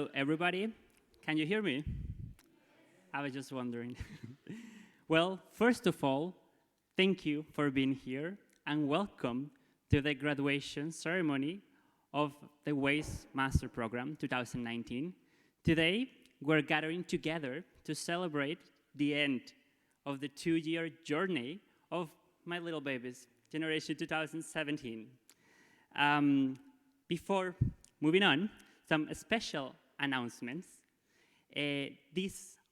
Hello, everybody. Can you hear me? I was just wondering. Well, first of all, thank you for being here and welcome to the graduation ceremony of the WASE Master Program 2019. Today, we're gathering together to celebrate the end of the two-year journey of my little babies, Generation 2017. Before moving on, some special announcements.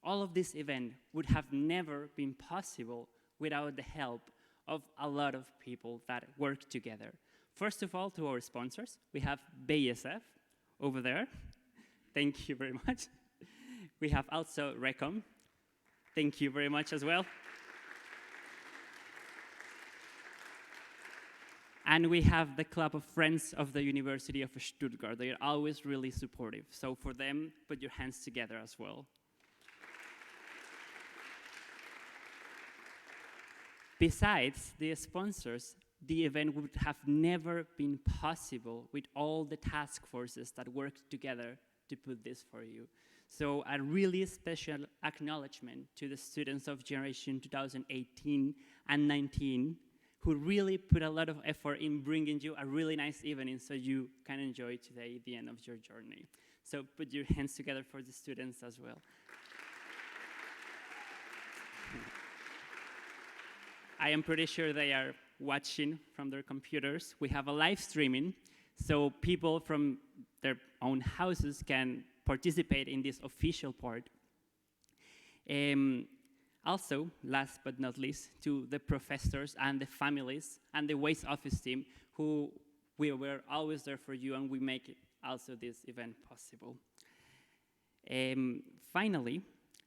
All of this event would have never been possible without the help of a lot of people that work together. First of all, to our sponsors, we have BASF over there. Thank you very much. We have also Recom. Thank you very much as well. And we have the Club of Friends of the University of Stuttgart. They are always really supportive. So for them, put your hands together as well. Besides the sponsors, the event would have never been possible with all the task forces that worked together to put this for you. So a really special acknowledgement to the students of Generation 2018 and 19 who really put a lot of effort in bringing you a really nice evening so you can enjoy today the end of your journey. So put your hands together for the students as well. I am pretty sure they are watching from their computers. We have a live streaming, so people from their own houses can participate in this official part. Also, last but not least, to the professors and the families and the WASE office team who we were always there for you, and we make it also this event possible. Finally,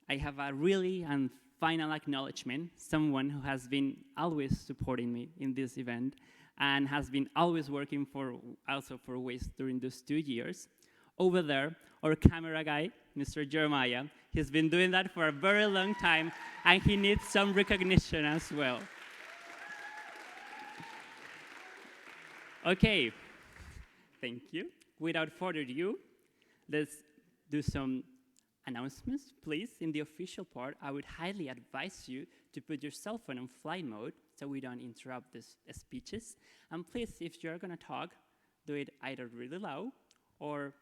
I have a really and final acknowledgement, someone who has been always supporting me in this event and has been always working for WASE during those 2 years. Over there, our camera guy, Mr. Jeremiah, he's been doing that for a very long time, and he needs some recognition as well. Okay, thank you. Without further ado, let's do some announcements, please. In the official part, I would highly advise you to put your cell phone on flight mode so we don't interrupt the speeches. And please, if you're gonna talk, do it either really loud or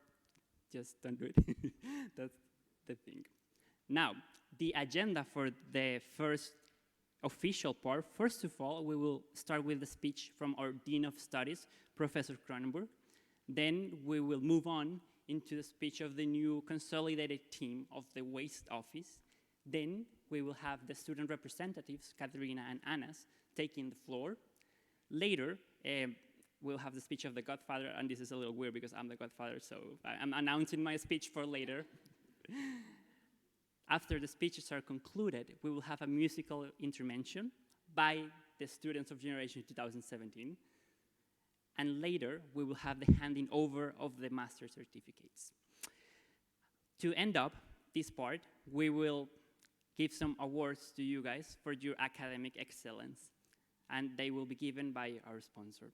just don't do it. That's the thing. Now, the agenda for the first official part, first of all, we will start with the speech from our Dean of Studies, Professor Cronenberg. Then we will move on into the speech of the new consolidated team of the WASE office. Then we will have the student representatives, Katerina and Anas, taking the floor. Later, we'll have the speech of the Godfather, and this is a little weird because I'm the Godfather, so I'm announcing my speech for later. After the speeches are concluded, we will have a musical intervention by the students of Generation 2017. And later, we will have the handing over of the master certificates. To end up this part, we will give some awards to you guys for your academic excellence, and they will be given by our sponsor.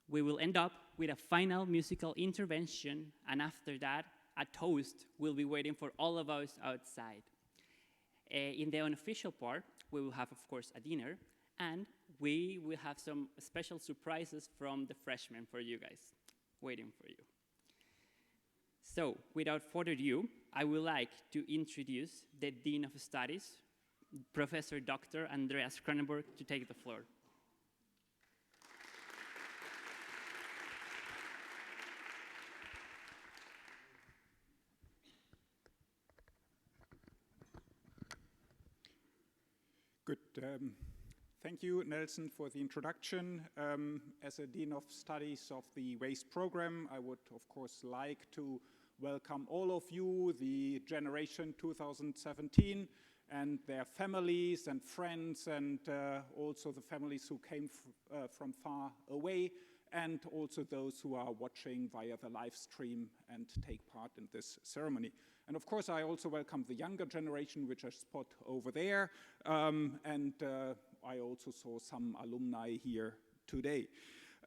We will end up with a final musical intervention, and after that, a toast will be waiting for all of us outside. In the unofficial part, we will have, of course, a dinner, and we will have some special surprises from the freshmen for you guys, waiting for you. So, without further ado, I would like to introduce the Dean of Studies, Professor Dr. Andreas Cronenberg, to take the floor. Good. Thank you, Nelson, for the introduction. As a Dean of Studies of the WASE program, I would, of course, like to welcome all of you, the Generation 2017, and their families and friends, and also the families who came from far away, and also those who are watching via the live stream and take part in this ceremony. And of course, I also welcome the younger generation, which I spot over there, and I also saw some alumni here today.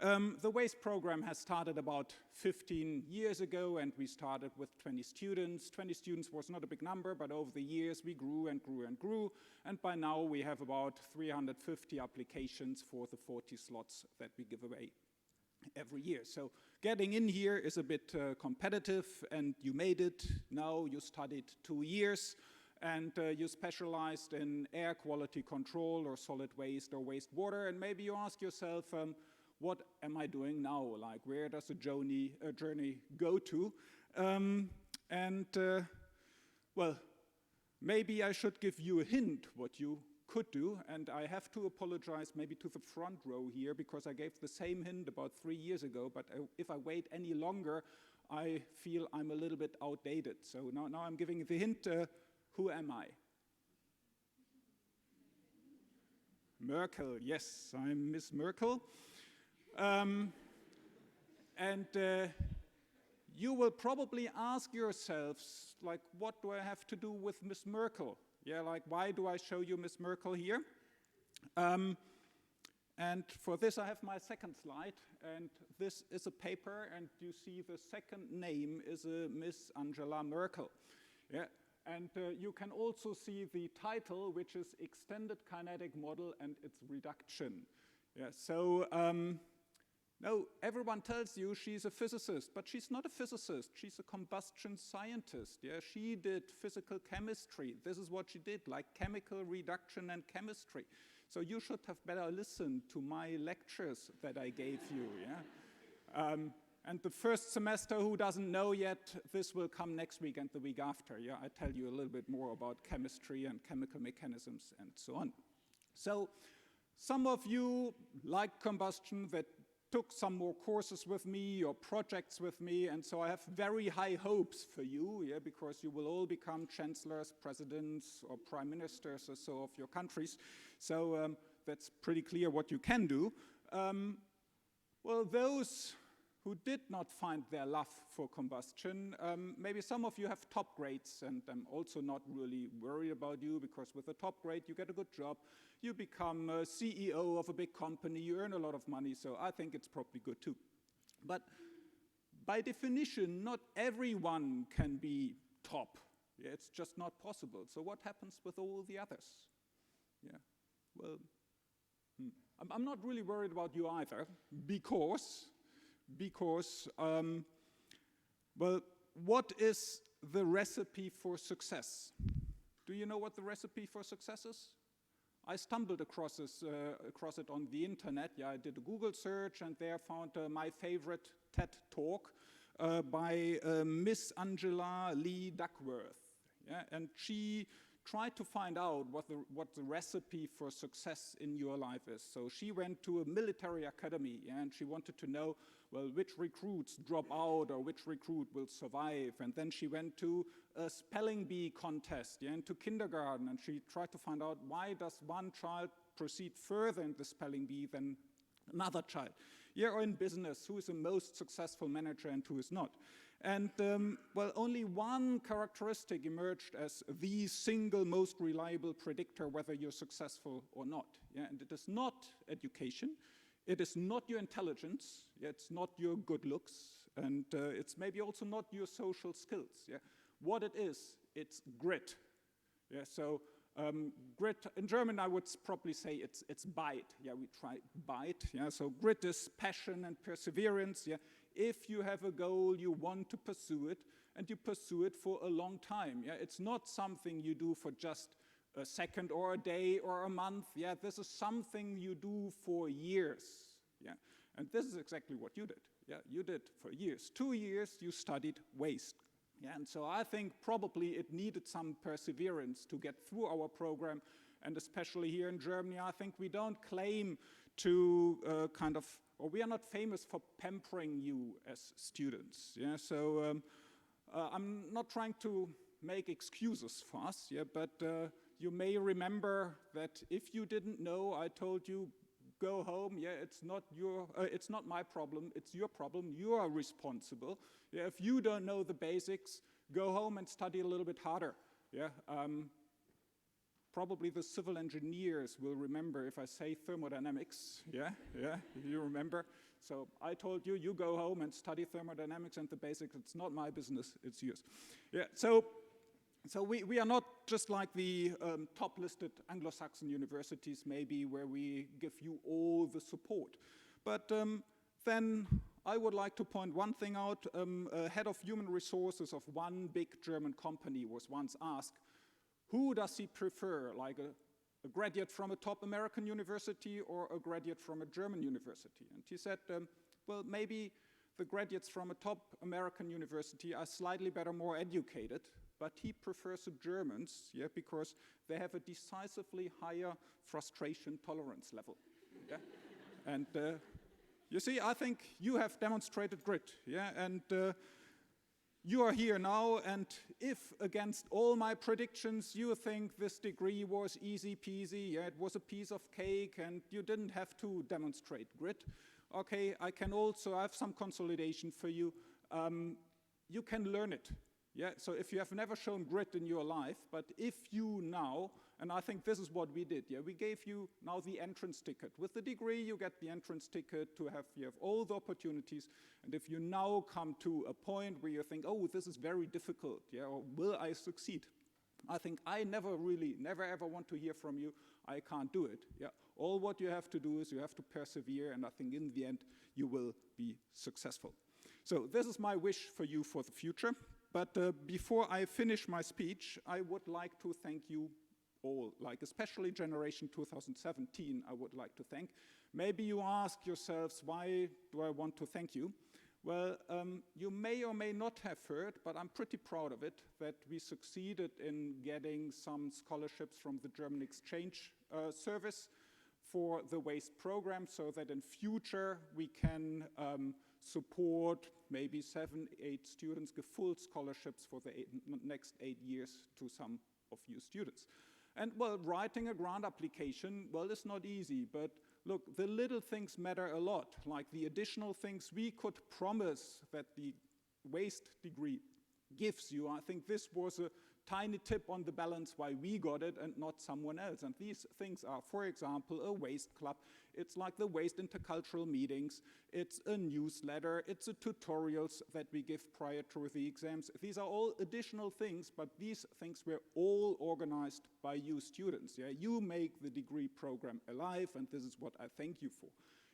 The WASTE program has started about 15 years ago, and we started with 20 students. 20 students was not a big number, but over the years we grew and grew and grew, and by now we have about 350 applications for the 40 slots that we give away every year. So getting in here is a bit competitive, and you made it. Now you studied 2 years, and you specialized in air quality control or solid waste or wastewater, and maybe you ask yourself, what am I doing now? Like, where does the journey go to? Well, maybe I should give you a hint what you could do, and I have to apologize maybe to the front row here, because I gave the same hint about 3 years ago, but if I wait any longer, I feel I'm a little bit outdated. So now I'm giving the hint, who am I? Merkel, yes, I'm Miss Merkel. You will probably ask yourselves, like, what do I have to do with Miss Merkel? Yeah, like, why do I show you Miss Merkel here? And for this, I have my second slide, and this is a paper, and you see the second name is Miss Angela Merkel. Yeah, and you can also see the title, which is Extended Kinetic Model and its Reduction. Yeah, so no, everyone tells you she's a physicist, but she's not a physicist. She's a combustion scientist. Yeah, she did physical chemistry. This is what she did, like chemical reduction and chemistry. So you should have better listened to my lectures that I gave you. Yeah, and the first semester, who doesn't know yet, this will come next week and the week after. Yeah, I tell you a little bit more about chemistry and chemical mechanisms and so on. So some of you like combustion, that took some more courses with me or projects with me, and so I have very high hopes for you, yeah, because you will all become chancellors, presidents, or prime ministers or so of your countries. So that's pretty clear what you can do. Well, those who did not find their love for combustion, maybe some of you have top grades, and I'm also not really worried about you, because with a top grade you get a good job, you become a CEO of a big company, you earn a lot of money, so I think it's probably good too. But by definition, not everyone can be top. Yeah, it's just not possible. So what happens with all the others? Yeah, well, I'm not really worried about you either, because well, what is the recipe for success? Do you know what the recipe for success is? I stumbled across it on the internet. Yeah, I did a Google search, and there found my favorite TED talk by Miss Angela Lee Duckworth. Yeah, and she tried to find out what the recipe for success in your life is. So she went to a military academy, yeah, and she wanted to know, well, which recruits drop out or which recruit will survive. And then she went to a spelling bee contest, yeah, and to kindergarten, and she tried to find out, why does one child proceed further in the spelling bee than another child? Yeah, or in business, who is the most successful manager and who is not? And, well, only one characteristic emerged as the single most reliable predictor whether you're successful or not. Yeah? And it is not education, it is not your intelligence, yeah? It's not your good looks, and it's maybe also not your social skills. Yeah? What it is, it's grit. Yeah? So grit, in German I would probably say it's bite. Yeah, we try bite. Yeah? So grit is passion and perseverance. Yeah? If you have a goal, you want to pursue it, and you pursue it for a long time. Yeah? It's not something you do for just a second or a day or a month. Yeah? This is something you do for years. Yeah? And this is exactly what you did. Yeah? You did for years. 2 years you studied waste. Yeah? And so I think probably it needed some perseverance to get through our program, and especially here in Germany, I think we don't claim to or we are not famous for pampering you as students. Yeah? So I'm not trying to make excuses for us, yeah? But you may remember that if you didn't know, I told you, go home. Yeah, it's not my problem. It's your problem. You are responsible. Yeah, if you don't know the basics, go home and study a little bit harder. Yeah. Probably the civil engineers will remember if I say thermodynamics. Yeah, yeah, you remember. So I told you, you go home and study thermodynamics and the basics. It's not my business, it's yours. Yeah, so we are not just like the top-listed Anglo-Saxon universities, maybe, where we give you all the support. But then I would like to point one thing out. A head of human resources of one big German company was once asked, who does he prefer, like a graduate from a top American university or a graduate from a German university? And he said, well, maybe the graduates from a top American university are slightly better, more educated, but he prefers the Germans, yeah, because they have a decisively higher frustration tolerance level. Yeah? And you see, I think you have demonstrated grit, yeah, and you are here now, and if against all my predictions you think this degree was easy peasy, yeah, it was a piece of cake and you didn't have to demonstrate grit, okay, I have some consolidation for you. You can learn it. Yeah, so if you have never shown grit in your life, but if you now, and I think this is what we did, yeah, we gave you now the entrance ticket. With the degree, you get the entrance ticket to have, you have all the opportunities, and if you now come to a point where you think, oh, this is very difficult, yeah, or will I succeed? I think I never ever want to hear from you, I can't do it, yeah. All what you have to do is you have to persevere, and I think in the end, you will be successful. So this is my wish for you for the future. But before I finish my speech, I would like to thank you all, like especially Generation 2017, I would like to thank. Maybe you ask yourselves, why do I want to thank you? Well, you may or may not have heard, but I'm pretty proud of it, that we succeeded in getting some scholarships from the German Exchange Service for the waste program, so that in future we can support maybe 7, 8 students, give full scholarships for the next 8 years to some of you students. And well, writing a grant application, well, it's not easy, but look, the little things matter a lot, like the additional things we could promise that the waste degree gives you. I think this was a tiny tip on the balance why we got it and not someone else. And these things are, for example, a waste club. It's like the waste intercultural meetings. It's a newsletter. It's a tutorials that we give prior to the exams. These are all additional things, but these things were all organized by you students. Yeah? You make the degree program alive, and this is what I thank you for.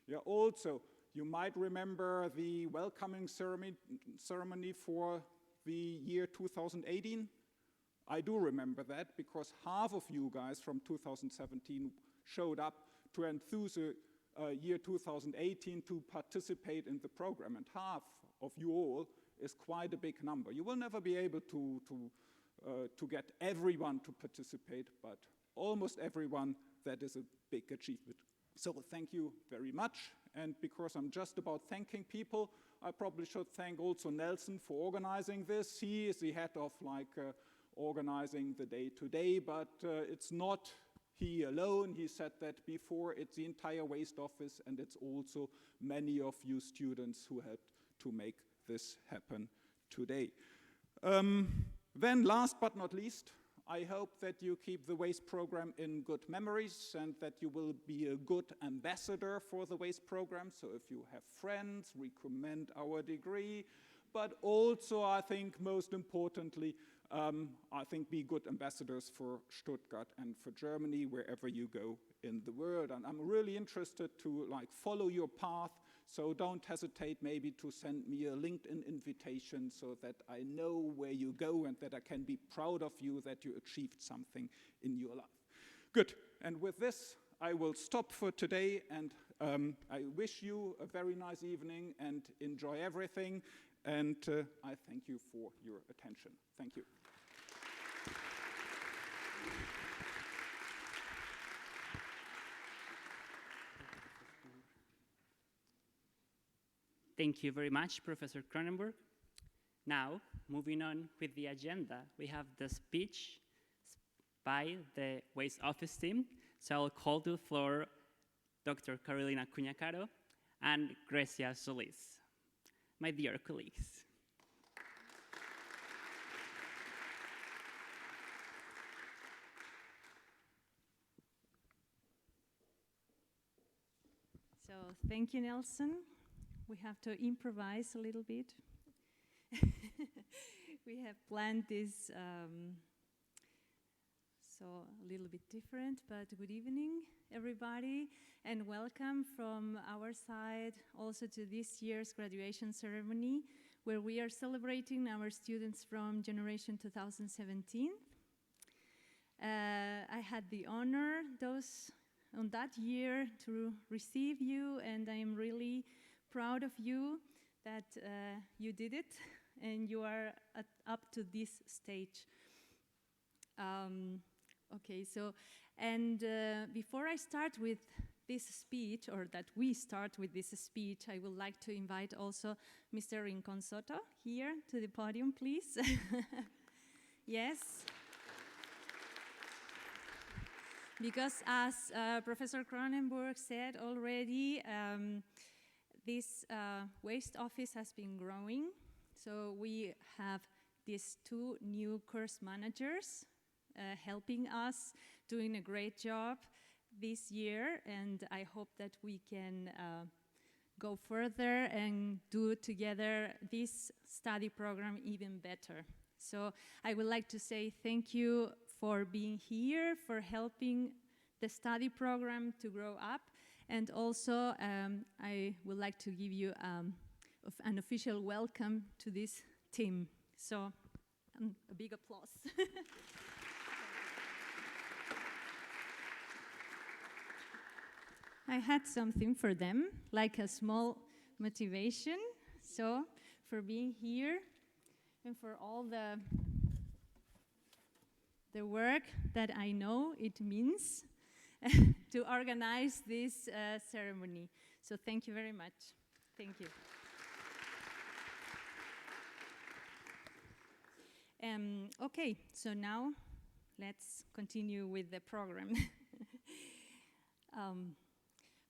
Yeah, also, you might remember the welcoming ceremony for the year 2018. I do remember that because half of you guys from 2017 showed up to enthuse year 2018 to participate in the program, and half of you all is quite a big number. You will never be able to get everyone to participate, but almost everyone, that is a big achievement. So thank you very much, and because I'm just about thanking people, I probably should thank also Nelson for organizing this. He is the head of organizing the day-to-day, but it's not he alone. He said that before. It's the entire waste office, and it's also many of you students who helped to make this happen today. Then last but not least, I hope that you keep the waste program in good memories and that you will be a good ambassador for the waste program. So if you have friends, recommend our degree, but also I think most importantly, I think be good ambassadors for Stuttgart and for Germany, wherever you go in the world. And I'm really interested to follow your path, so don't hesitate maybe to send me a LinkedIn invitation so that I know where you go and that I can be proud of you that you achieved something in your life. Good, and with this, I will stop for today, and I wish you a very nice evening and enjoy everything. And I thank you for your attention. Thank you. Thank you very much, Professor Cronenberg. Now, moving on with the agenda, we have the speech by the Waste Office team. So I'll call to the floor Dr. Carolina Cuñacaro and Grecia Solis, my dear colleagues. So thank you, Nelson. we have to improvise a little bit. We have planned this so a little bit different, but good evening, everybody, and welcome from our side also to this year's graduation ceremony, where we are celebrating our students from generation 2017. I had the honor on that year to receive you, and I am really proud of you that you did it and you are up to this stage. Okay, so, and before I start with this speech, or that we start with this speech, I would like to invite also Mr. Rincon Soto here to the podium, please. Yes. Because as Professor Cronenberg said already, this waste office has been growing. So we have these 2 new course managers helping us, doing a great job this year, and I hope that we can go further and do together this study program even better. So I would like to say thank you for being here, for helping the study program to grow up, and also I would like to give you an official welcome to this team. So a big applause. I had something for them, like a small motivation, so for being here and for all the work that I know it means to organize this ceremony. So thank you very much. Thank you. Okay, so now let's continue with the program.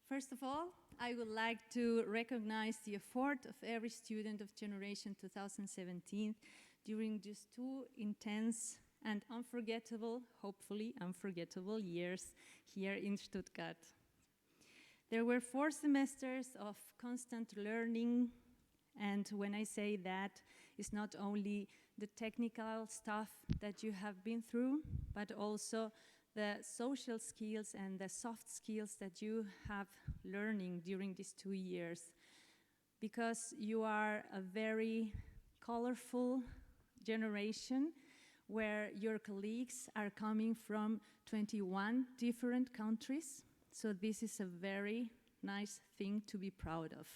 First of all, I would like to recognize the effort of every student of Generation 2017 during these 2 intense and unforgettable, hopefully unforgettable years here in Stuttgart. There were 4 semesters of constant learning, and when I say that, it's not only the technical stuff that you have been through, but also the social skills and the soft skills that you have learning during these 2 years, because you are a very colorful generation where your colleagues are coming from 21 different countries. So this is a very nice thing to be proud of.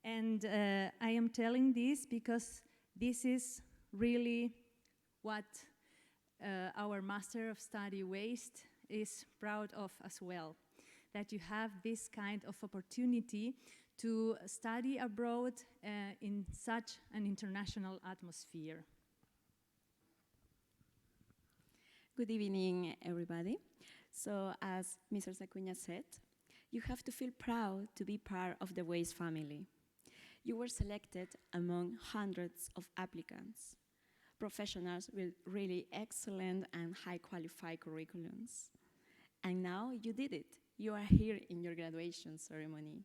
And I am telling this because this is really what our Master of Study Waste is proud of as well, that you have this kind of opportunity to study abroad in such an international atmosphere. Good evening, everybody. So, as Mr. Sacuña said, you have to feel proud to be part of the WASTE family. You were selected among hundreds of applicants, professionals with really excellent and high qualified curriculums. And now you did it. You are here in your graduation ceremony.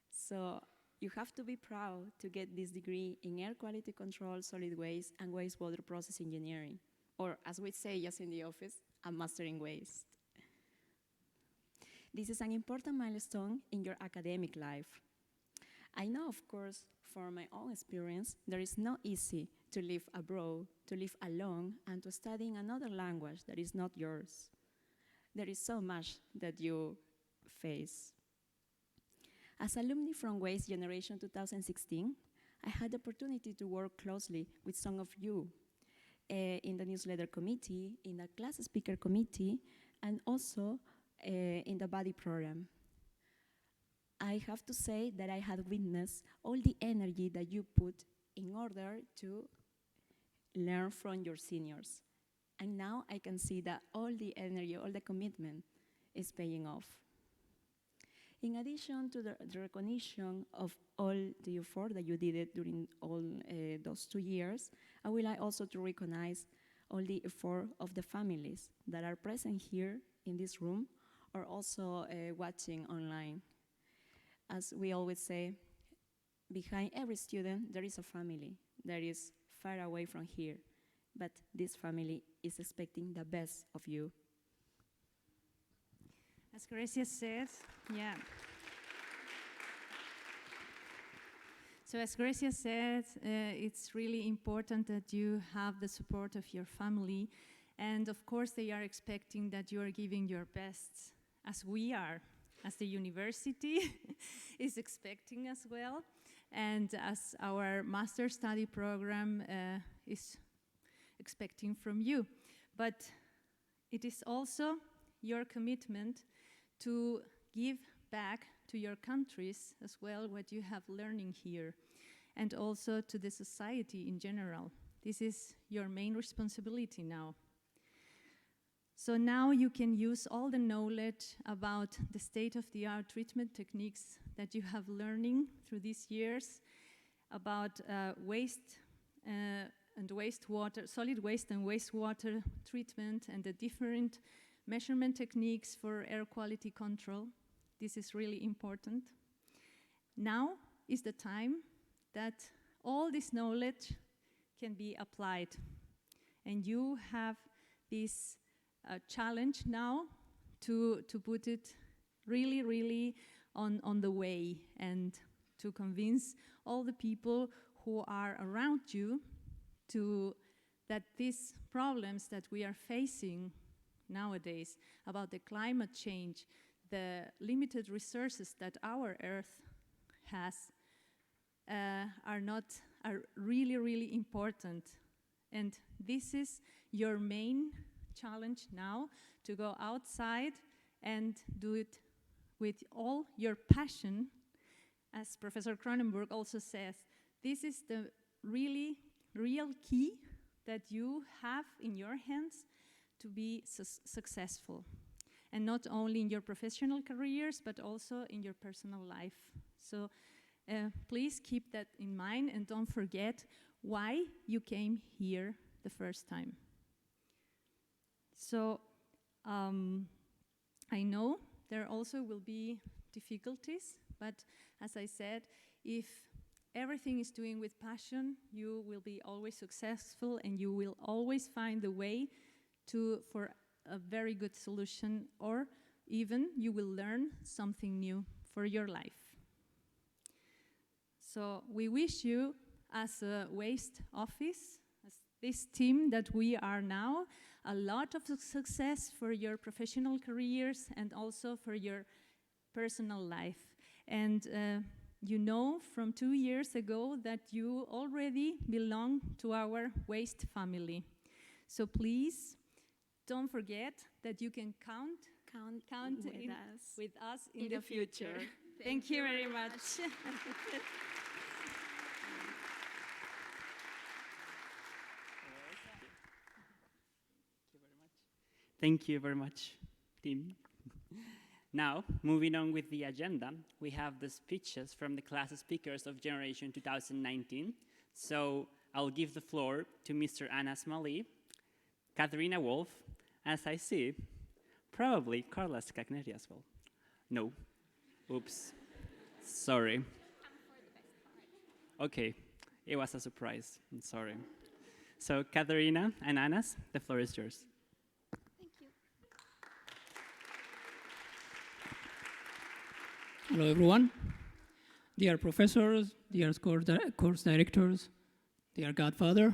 So you have to be proud to get this degree in air quality control, solid waste, and wastewater process engineering, or as we say just in the office, a master in waste. This is an important milestone in your academic life. I know, of course, from my own experience, there is not easy to live abroad, to live alone, and to study in another language that is not yours. There is so much that you face. As alumni from Waste Generation 2016, I had the opportunity to work closely with some of you in the newsletter committee, in the class speaker committee, and also in the body program. I have to say that I had witnessed all the energy that you put in order to learn from your seniors. And now I can see that all the energy, all the commitment is paying off. In addition to the recognition of all the effort that you did during all those 2 years, I would like also to recognize all the effort of the families that are present here in this room or also watching online. As we always say, behind every student, there is a family that is far away from here, but this family is expecting the best of you. As Grecia said, yeah. So as Grecia said, it's really important that you have the support of your family, and of course they are expecting that you are giving your best, as we are, as the university is expecting as well, and as our master study program is expecting from you. But it is also your commitment to give back to your countries as well what you have learning here, and also to the society in general. This is your main responsibility now. So now you can use all the knowledge about the state-of-the-art treatment techniques that you have learning through these years about waste and wastewater, solid waste and wastewater treatment, and the different measurement techniques for air quality control. This is really important. Now is the time that all this knowledge can be applied, and you have this challenge now to put it really, really on the way, and to convince all the people who are around you that these problems that we are facing nowadays about the climate change, the limited resources that our Earth has, are really, really important. And this is your main challenge now, to go outside and do it with all your passion. As Professor Cronenberg also says, this is the really real key that you have in your hands to be successful. And not only in your professional careers, but also in your personal life. So please keep that in mind, and don't forget why you came here the first time. So I know there also will be difficulties, but as I said, if everything is doing with passion, you will be always successful, and you will always find the way for a very good solution, or even you will learn something new for your life. So we wish you, as a waste office, as this team that we are now, a lot of success for your professional careers and also for your personal life. And you know from 2 years ago that you already belong to our waste family. So please don't forget that you can count with us in the future. Thank you very much. Thank you very much, team. Now, moving on with the agenda, we have the speeches from the class speakers of Generation 2019. So I'll give the floor to Mr. Anas Mali, Katharina Wolf, as I see, probably Carla Scagneri as well. No, oops, sorry. Okay, it was a surprise, I'm sorry. So Katharina and Anas, the floor is yours. Hello, everyone. Dear professors, dear course directors, dear Godfather,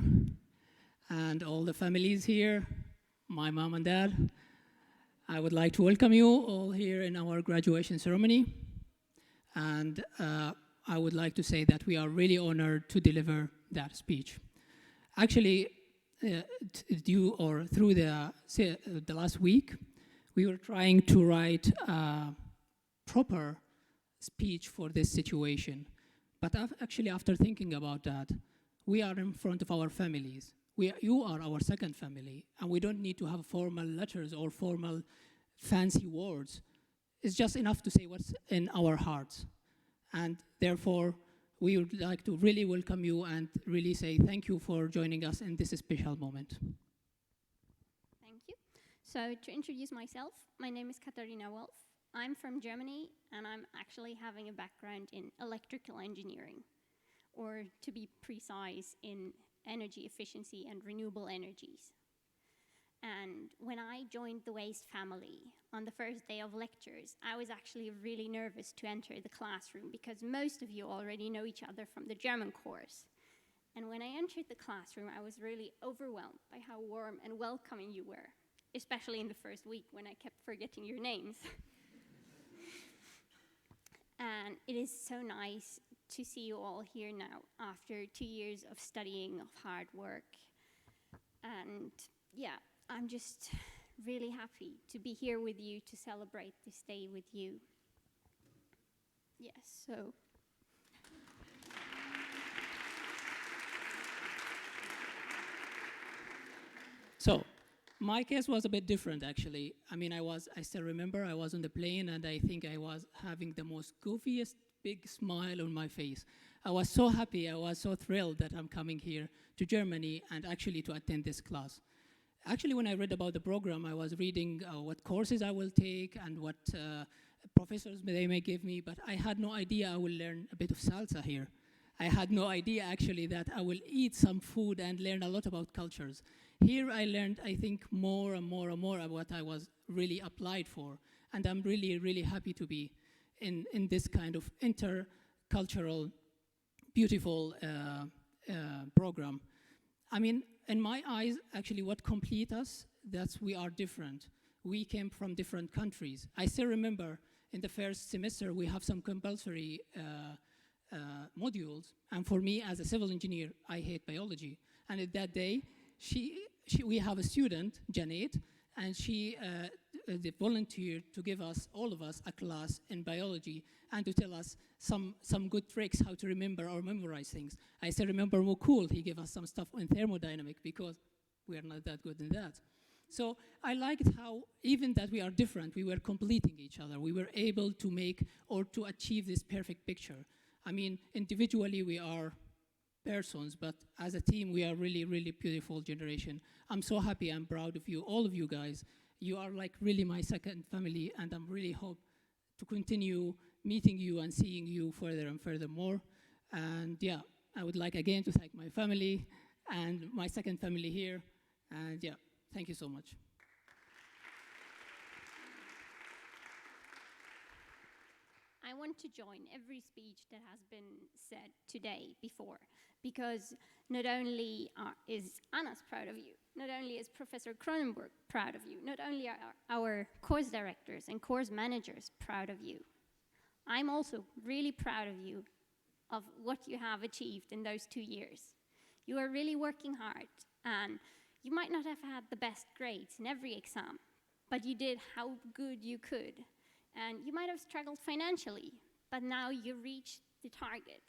and all the families here, my mom and dad, I would like to welcome you all here in our graduation ceremony. And I would like to say that we are really honored to deliver that speech. Actually, through the last week, we were trying to write a proper speech for this situation. But actually, after thinking about that, we are in front of our families. You are our second family, and we don't need to have formal letters or formal fancy words. It's just enough to say what's in our hearts. And therefore, we would like to really welcome you and really say thank you for joining us in this special moment. Thank you. So to introduce myself, my name is Katharina Wolf. I'm from Germany, and I'm actually having a background in electrical engineering, or to be precise, in energy efficiency and renewable energies. And when I joined the Waste family on the first day of lectures, I was actually really nervous to enter the classroom because most of you already know each other from the German course. And when I entered the classroom, I was really overwhelmed by how warm and welcoming you were, especially in the first week when I kept forgetting your names. And it is so nice to see you all here now after 2 years of studying, of hard work. And yeah, I'm just really happy to be here with you to celebrate this day with you. Yes, so. So, my case was a bit different, actually. I mean, I still remember I was on the plane, and I think I was having the most goofiest big smile on my face. I was so happy, I was so thrilled that I'm coming here to Germany and actually to attend this class. Actually, when I read about the program, I was reading what courses I will take and what professors they may give me, but I had no idea I will learn a bit of salsa here. I had no idea, actually, that I will eat some food and learn a lot about cultures. Here I learned, I think, more and more and more about what I was really applied for. And I'm really, really happy to be in this kind of intercultural, beautiful program. I mean, in my eyes, actually, what complete us, that's we are different. We came from different countries. I still remember in the first semester, we have some compulsory modules. And for me, as a civil engineer, I hate biology. And at that day, we have a student, Janet, and she volunteered to give us, all of us, a class in biology and to tell us some good tricks how to remember or memorize things. I still remember Mukul, he gave us some stuff on thermodynamics because we are not that good in that. So I liked how, even that we are different, we were completing each other. We were able to make or to achieve this perfect picture. I mean, individually we are persons, but as a team, we are really, really beautiful generation. I'm so happy, I'm proud of you, all of you guys. You are like really my second family, and I'm really hope to continue meeting you and seeing you further and furthermore. And yeah, I would like again to thank my family and my second family here. And yeah, thank you so much. I want to join every speech that has been said today before, because not only is Anna's proud of you, not only is Professor Cronenberg proud of you, not only are our course directors and course managers proud of you, I'm also really proud of you, of what you have achieved in those 2 years. You are really working hard, and you might not have had the best grades in every exam, but you did how good you could. And you might have struggled financially, but now you reached the target.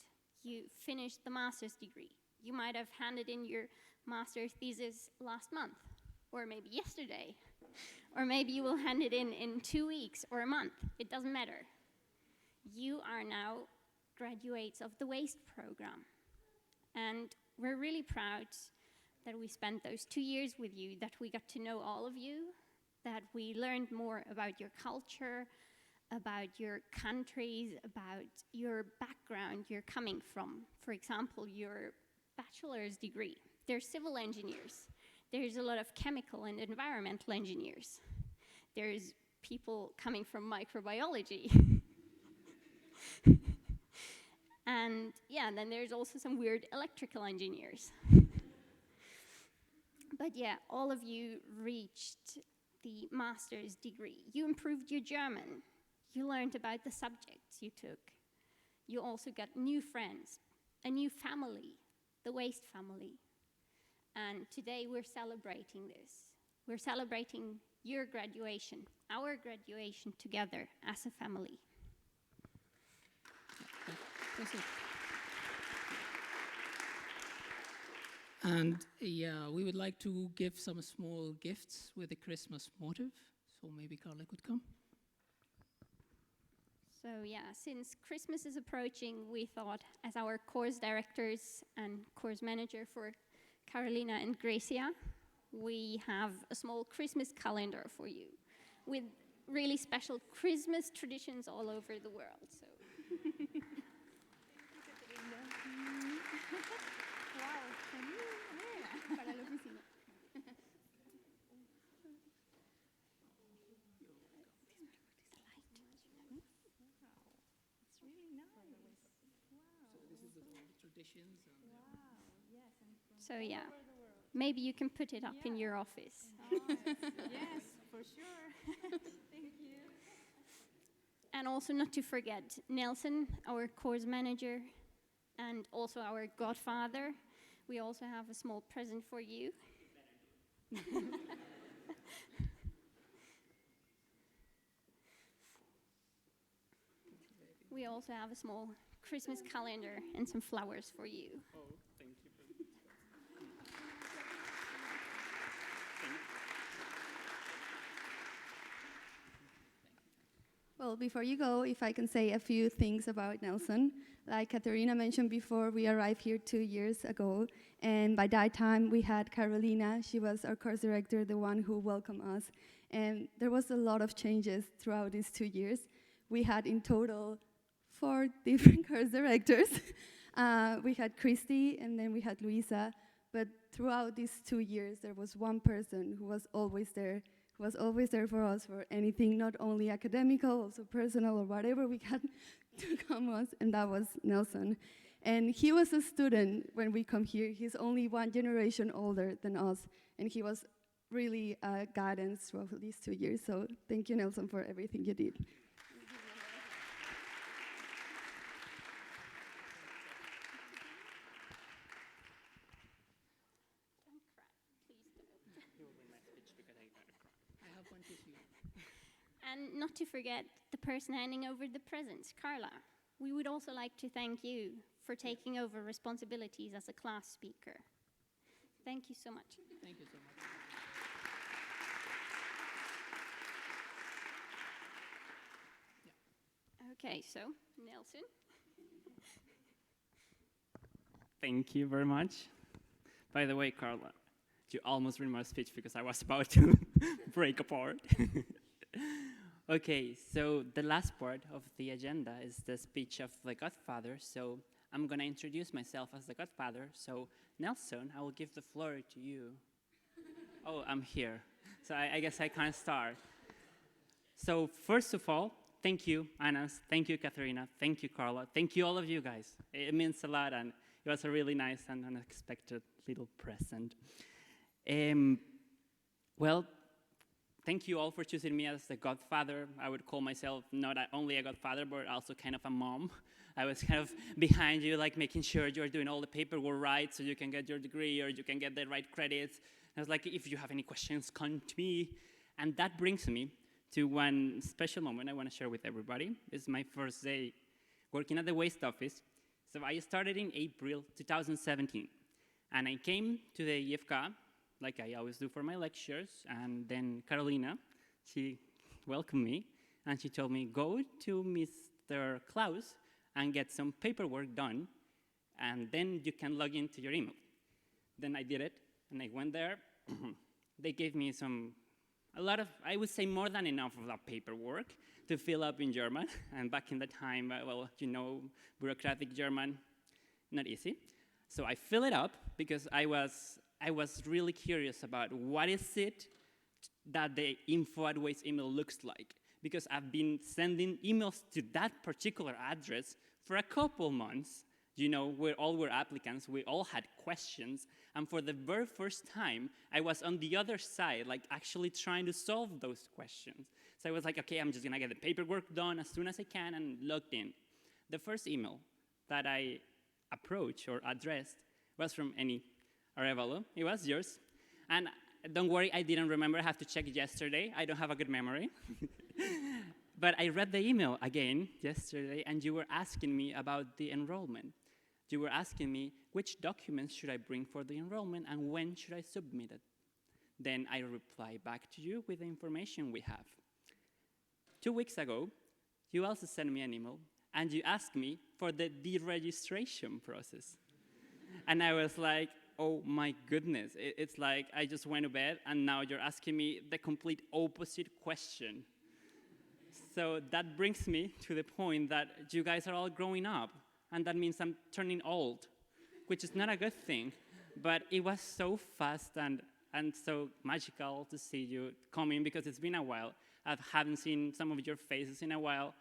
You finished the master's degree. You might have handed in your master's thesis last month, or maybe yesterday, or maybe you will hand it in 2 weeks or a month. It doesn't matter. You are now graduates of the WASTE program. And we're really proud that we spent those 2 years with you, that we got to know all of you, that we learned more about your culture, about your countries, about your background you're coming from. For example, your bachelor's degree. They're civil engineers. There's a lot of chemical and environmental engineers. There's people coming from microbiology. And yeah, then there's also some weird electrical engineers. But yeah, all of you reached the master's degree. You improved your German. You learned about the subjects you took. You also got new friends, a new family, the WASTE family. And today we're celebrating this. We're celebrating your graduation, our graduation together as a family. And yeah, we would like to give some small gifts with the Christmas motive. So maybe Carla could come. So yeah, since Christmas is approaching, we thought as our course directors and course manager for Carolina and Gracia, we have a small Christmas calendar for you with really special Christmas traditions all over the world. So. So yeah, maybe you can put it up in your office. Yes, for sure. Thank you. And also not to forget Nelson, our course manager, and also our godfather. We also have a small present for you. We also have a small Christmas calendar and some flowers for you. Oh, thank you. Well, before you go, if I can say a few things about Nelson. Like Katerina mentioned before, we arrived here 2 years ago, and by that time we had Carolina. She was our course director, the one who welcomed us. And there was a lot of changes throughout these 2 years. We had in total 4 different course directors. We had Christy, and then we had Luisa. But throughout these 2 years, there was one person who was always there for us for anything, not only academical, also personal or whatever we had to come us, and that was Nelson. And he was a student when we come here. He's only 1 generation older than us, and he was really guidance throughout these 2 years. So thank you, Nelson, for everything you did. And not to forget the person handing over the presents, Carla. We would also like to thank you for taking over responsibilities as a class speaker. Thank you so much. Thank you so much. Okay, so Nelson. Thank you very much. By the way, Carla, you almost ruined my speech because I was about to break apart. Okay, so the last part of the agenda is the speech of the Godfather. So I'm going to introduce myself as the Godfather. So Nelson, I will give the floor to you. Oh, I'm here. So I guess I can't start. So first of all, thank you, Anas. Thank you, Katharina. Thank you, Carla. Thank you, all of you guys. It means a lot, and it was a really nice and unexpected little present. Well, thank you all for choosing me as the godfather. I would call myself not only a godfather, but also kind of a mom. I was kind of behind you, like making sure you're doing all the paperwork right so you can get your degree or you can get the right credits. I was like, if you have any questions, come to me. And that brings me to one special moment I want to share with everybody. It's my first day working at the waste office. So I started in April 2017. And I came to the IFK, like I always do for my lectures, and then Carolina, she welcomed me, and she told me, go to Mr. Klaus and get some paperwork done, and then you can log into your email. Then I did it, and I went there. They gave me a lot of, I would say more than enough of that paperwork to fill up in German, and back in the time, well, you know, bureaucratic German, not easy. So I fill it up because I was really curious about what is it that the info@waste email looks like. Because I've been sending emails to that particular address for a couple months. You know, all were applicants, we all had questions. And for the very first time, I was on the other side, like actually trying to solve those questions. So I was like, okay, I'm just gonna get the paperwork done as soon as I can and logged in. The first email that I approached or addressed was from Eni Arevalo. It was yours. And don't worry, I didn't remember. I have to check it yesterday. I don't have a good memory. But I read the email again yesterday, and you were asking me about the enrollment. You were asking me which documents should I bring for the enrollment and when should I submit it. Then I reply back to you with the information we have. 2 weeks ago, you also sent me an email, and you asked me for the deregistration process. And I was like, oh my goodness, it's like I just went to bed and now you're asking me the complete opposite question. So that brings me to the point that you guys are all growing up, and that means I'm turning old, which is not a good thing, but it was so fast and so magical to see you coming, because it's been a while. I haven't seen some of your faces in a while,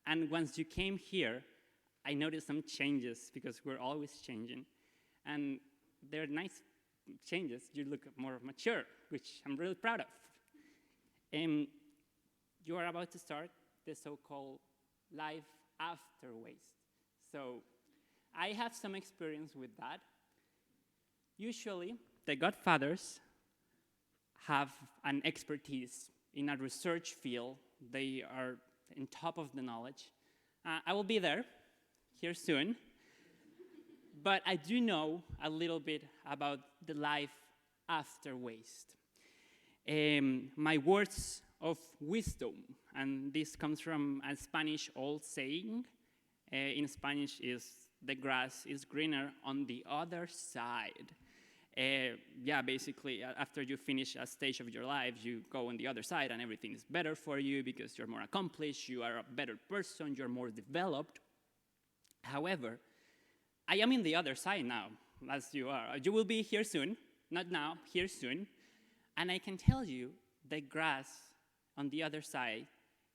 and once you came here, I noticed some changes, because we're always changing, and they're nice changes. You look more mature, which I'm really proud of. You are about to start the so-called life after waste. So I have some experience with that. Usually, the Godfathers have an expertise in a research field. They are on top of the knowledge. I will be there here soon. But I do know a little bit about the life after waste. My words of wisdom, and this comes from a Spanish old saying. In Spanish is, the grass is greener on the other side. Yeah, basically, after you finish a stage of your life, you go on the other side and everything is better for you because you're more accomplished, you are a better person, you're more developed. However, I am in the other side now, as you are. You will be here soon, not now, here soon. And I can tell you the grass on the other side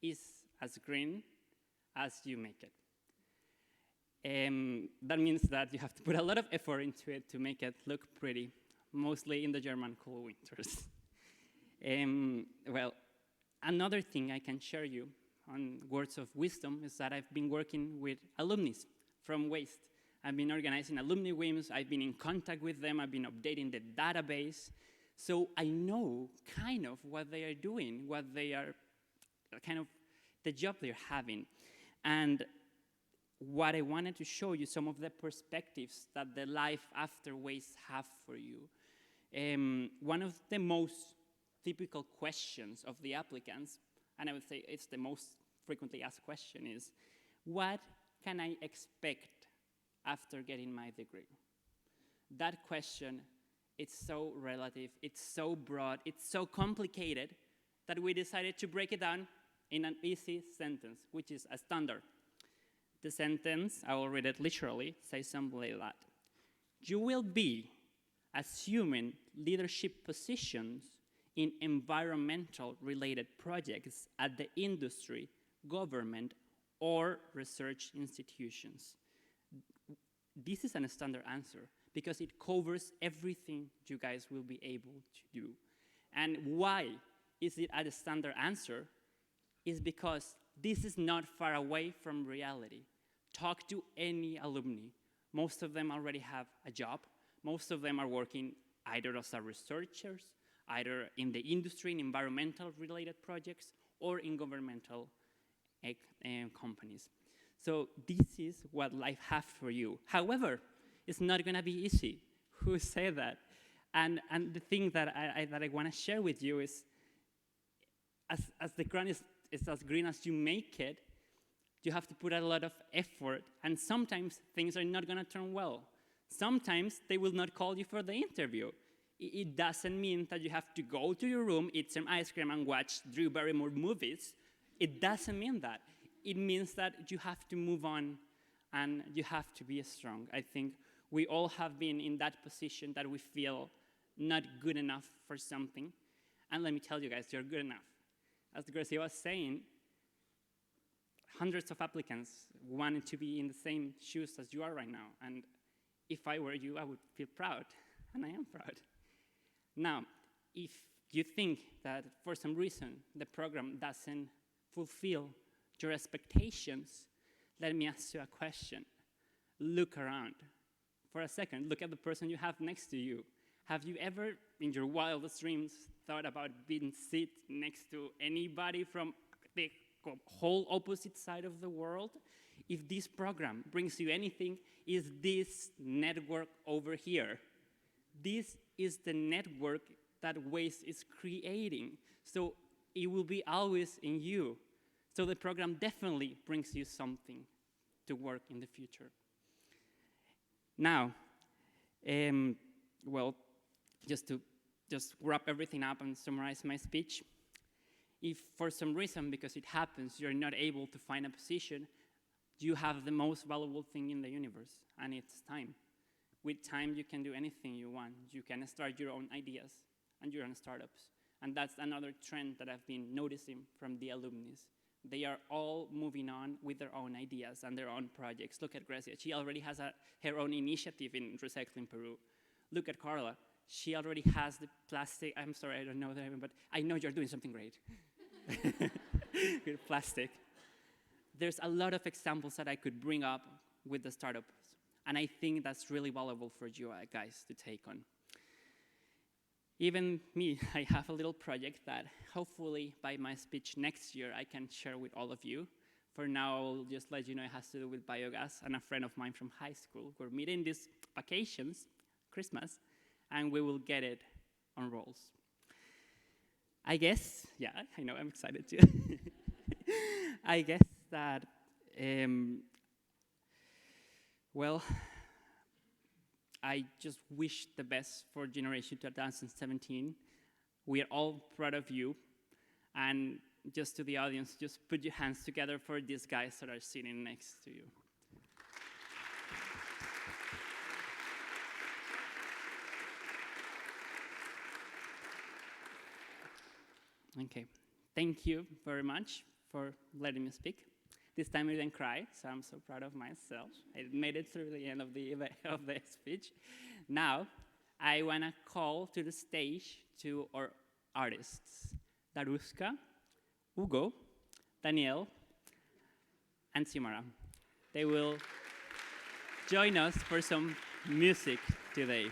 is as green as you make it. That means that you have to put a lot of effort into it to make it look pretty, mostly in the German cool winters. Well, another thing I can share you on words of wisdom is that I've been working with alumni from Waste. I've been organizing alumni whims, I've been in contact with them, I've been updating the database. So I know kind of what they are doing, what they are, kind of the job they're having. And what I wanted to show you, some of the perspectives that the life after waste have for you. One of the most typical questions of the applicants, and I would say it's the most frequently asked question, is, what can I expect after getting my degree? That question, it's so relative, it's so broad, it's so complicated that we decided to break it down in an easy sentence, which is a standard. The sentence, I will read it literally, says something like that. You will be assuming leadership positions in environmental related projects at the industry, government, or research institutions. This is a standard answer because it covers everything you guys will be able to do. And why is it a standard answer? Is because this is not far away from reality. Talk to any alumni. Most of them already have a job. Most of them are working either as researchers, either in the industry, in environmental related projects, or in governmental companies. So this is what life has for you. However, it's not gonna be easy. Who said that? And the thing that I wanna share with you is, as the ground is as green as you make it, you have to put a lot of effort, and sometimes things are not gonna turn well. Sometimes they will not call you for the interview. It doesn't mean that you have to go to your room, eat some ice cream, and watch Drew Barrymore movies. It doesn't mean that. It means that you have to move on, and you have to be strong. I think we all have been in that position that we feel not good enough for something. And let me tell you guys, you're good enough. As Garcia was saying, hundreds of applicants wanted to be in the same shoes as you are right now. And if I were you, I would feel proud, and I am proud. Now, if you think that for some reason the program doesn't fulfill your expectations, let me ask you a question. Look around. For a second, look at the person you have next to you. Have you ever, in your wildest dreams, thought about being sit next to anybody from the whole opposite side of the world? If this program brings you anything, is this network over here. This is the network that Waste is creating. So it will be always in you. So the program definitely brings you something to work in the future. Now, well, just to wrap everything up and summarize my speech, If for some reason, because it happens, you're not able to find a position, you have the most valuable thing in the universe, and it's time. With time, you can do anything you want. You can start your own ideas and your own startups. And that's another trend that I've been noticing from the alumni. They are all moving on with their own ideas and their own projects. Look at Grecia. She already has her own initiative in recycling Peru. Look at Carla. She already has the plastic. I'm sorry, I don't know the name, but I know you're doing something great with plastic. There's a lot of examples that I could bring up with the startups. And I think that's really valuable for you guys to take on. Even me, I have a little project that hopefully by my speech next year, I can share with all of you. For now, I'll just let you know it has to do with biogas, and a friend of mine from high school. We're meeting these vacations, Christmas, and we will get it on rolls. I guess, yeah, I know, I'm excited too. I guess that, well, I just wish the best for Generation 2017. We are all proud of you. And just to the audience, just put your hands together for these guys that are sitting next to you. Okay, thank you very much for letting me speak. This time I didn't cry, so I'm so proud of myself. I made it through the end of the speech. Now, I want to call to the stage to our artists, Daruska, Hugo, Daniel, and Simara. They will join us for some music today.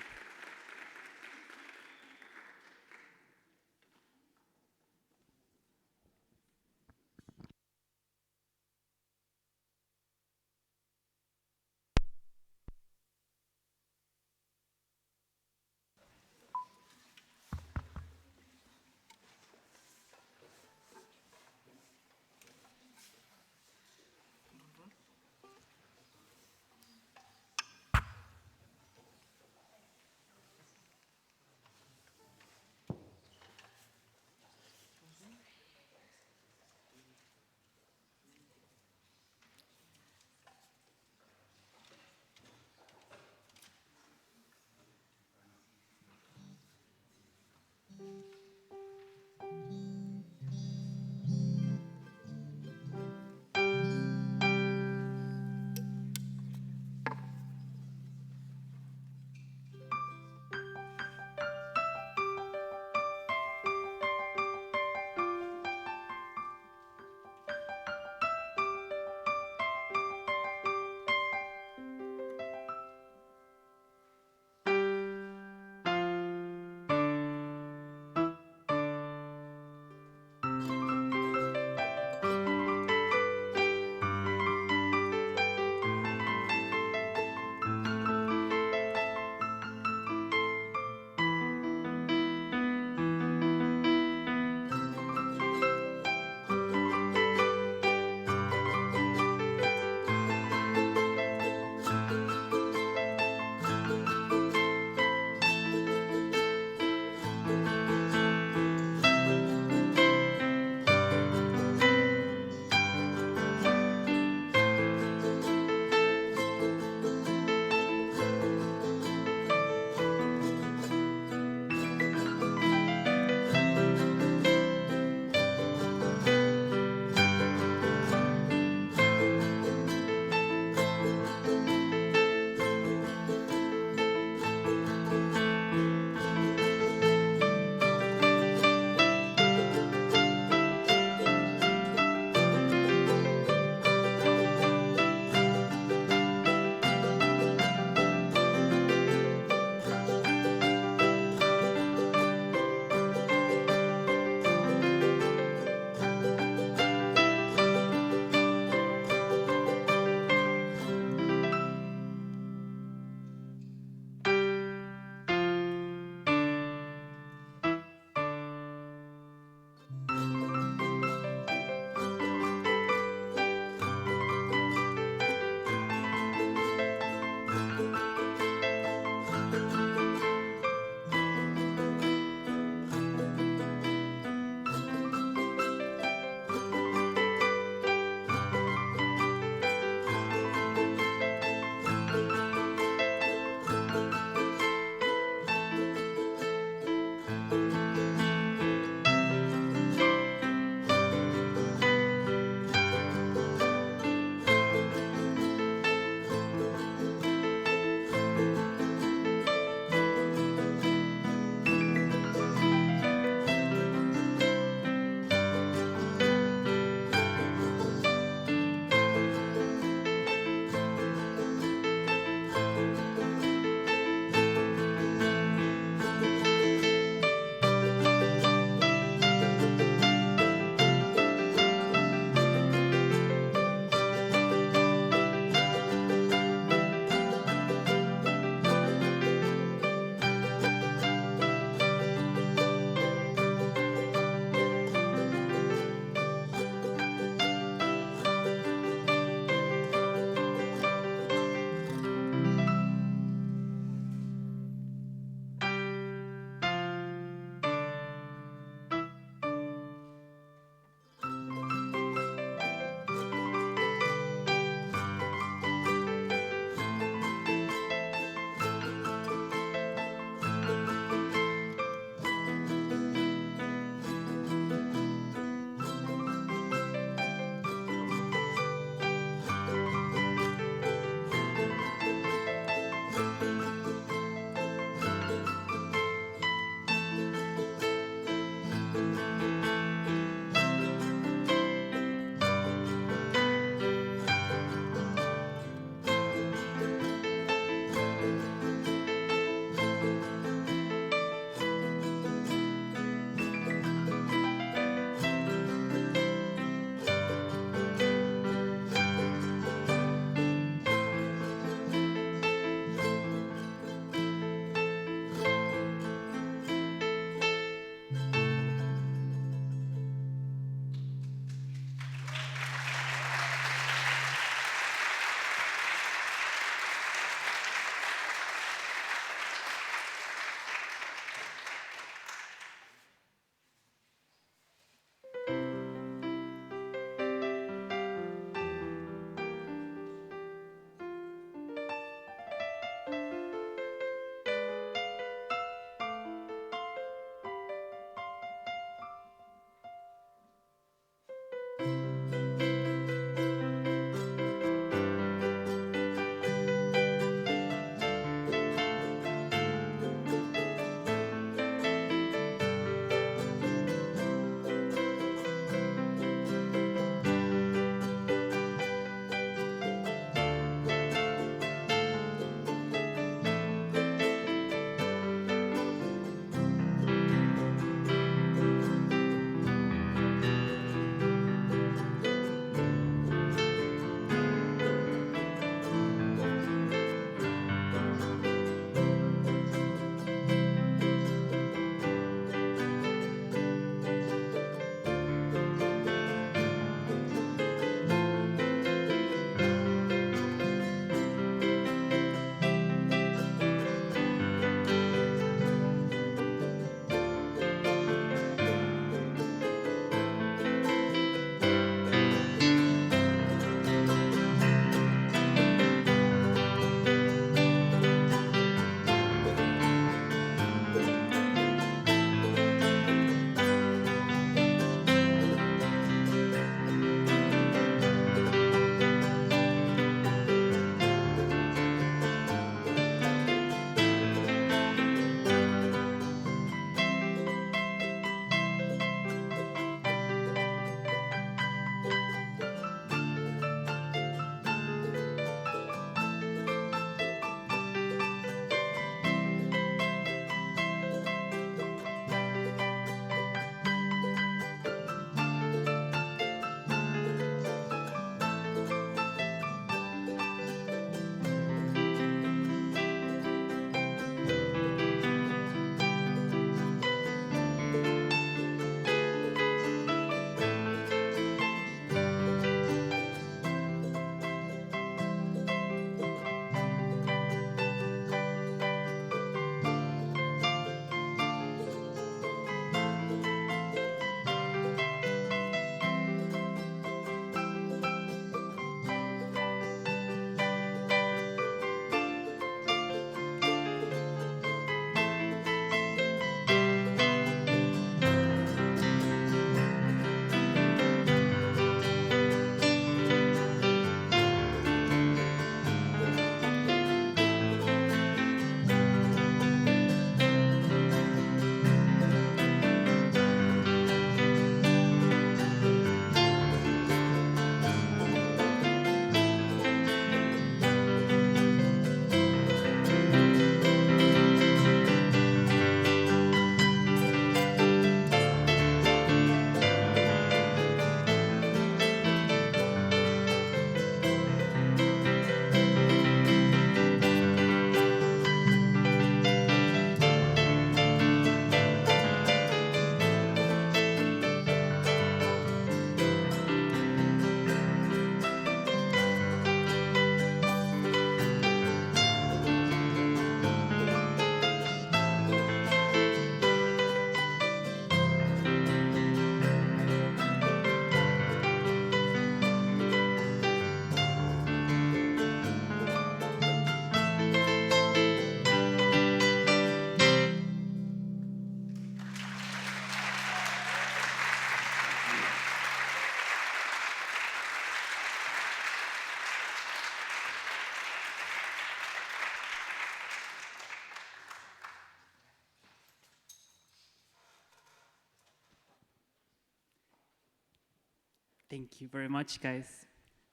Thank you very much, guys.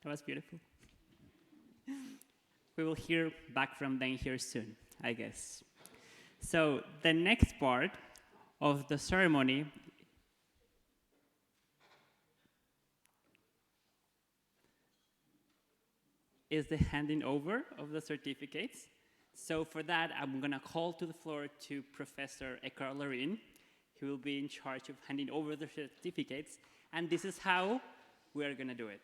That was beautiful. We will hear back from them here soon, I guess. So the next part of the ceremony is the handing over of the certificates. So for that, I'm gonna call to the floor to Professor Eckhart Larin. He will be in charge of handing over the certificates, and this is how we are gonna do it.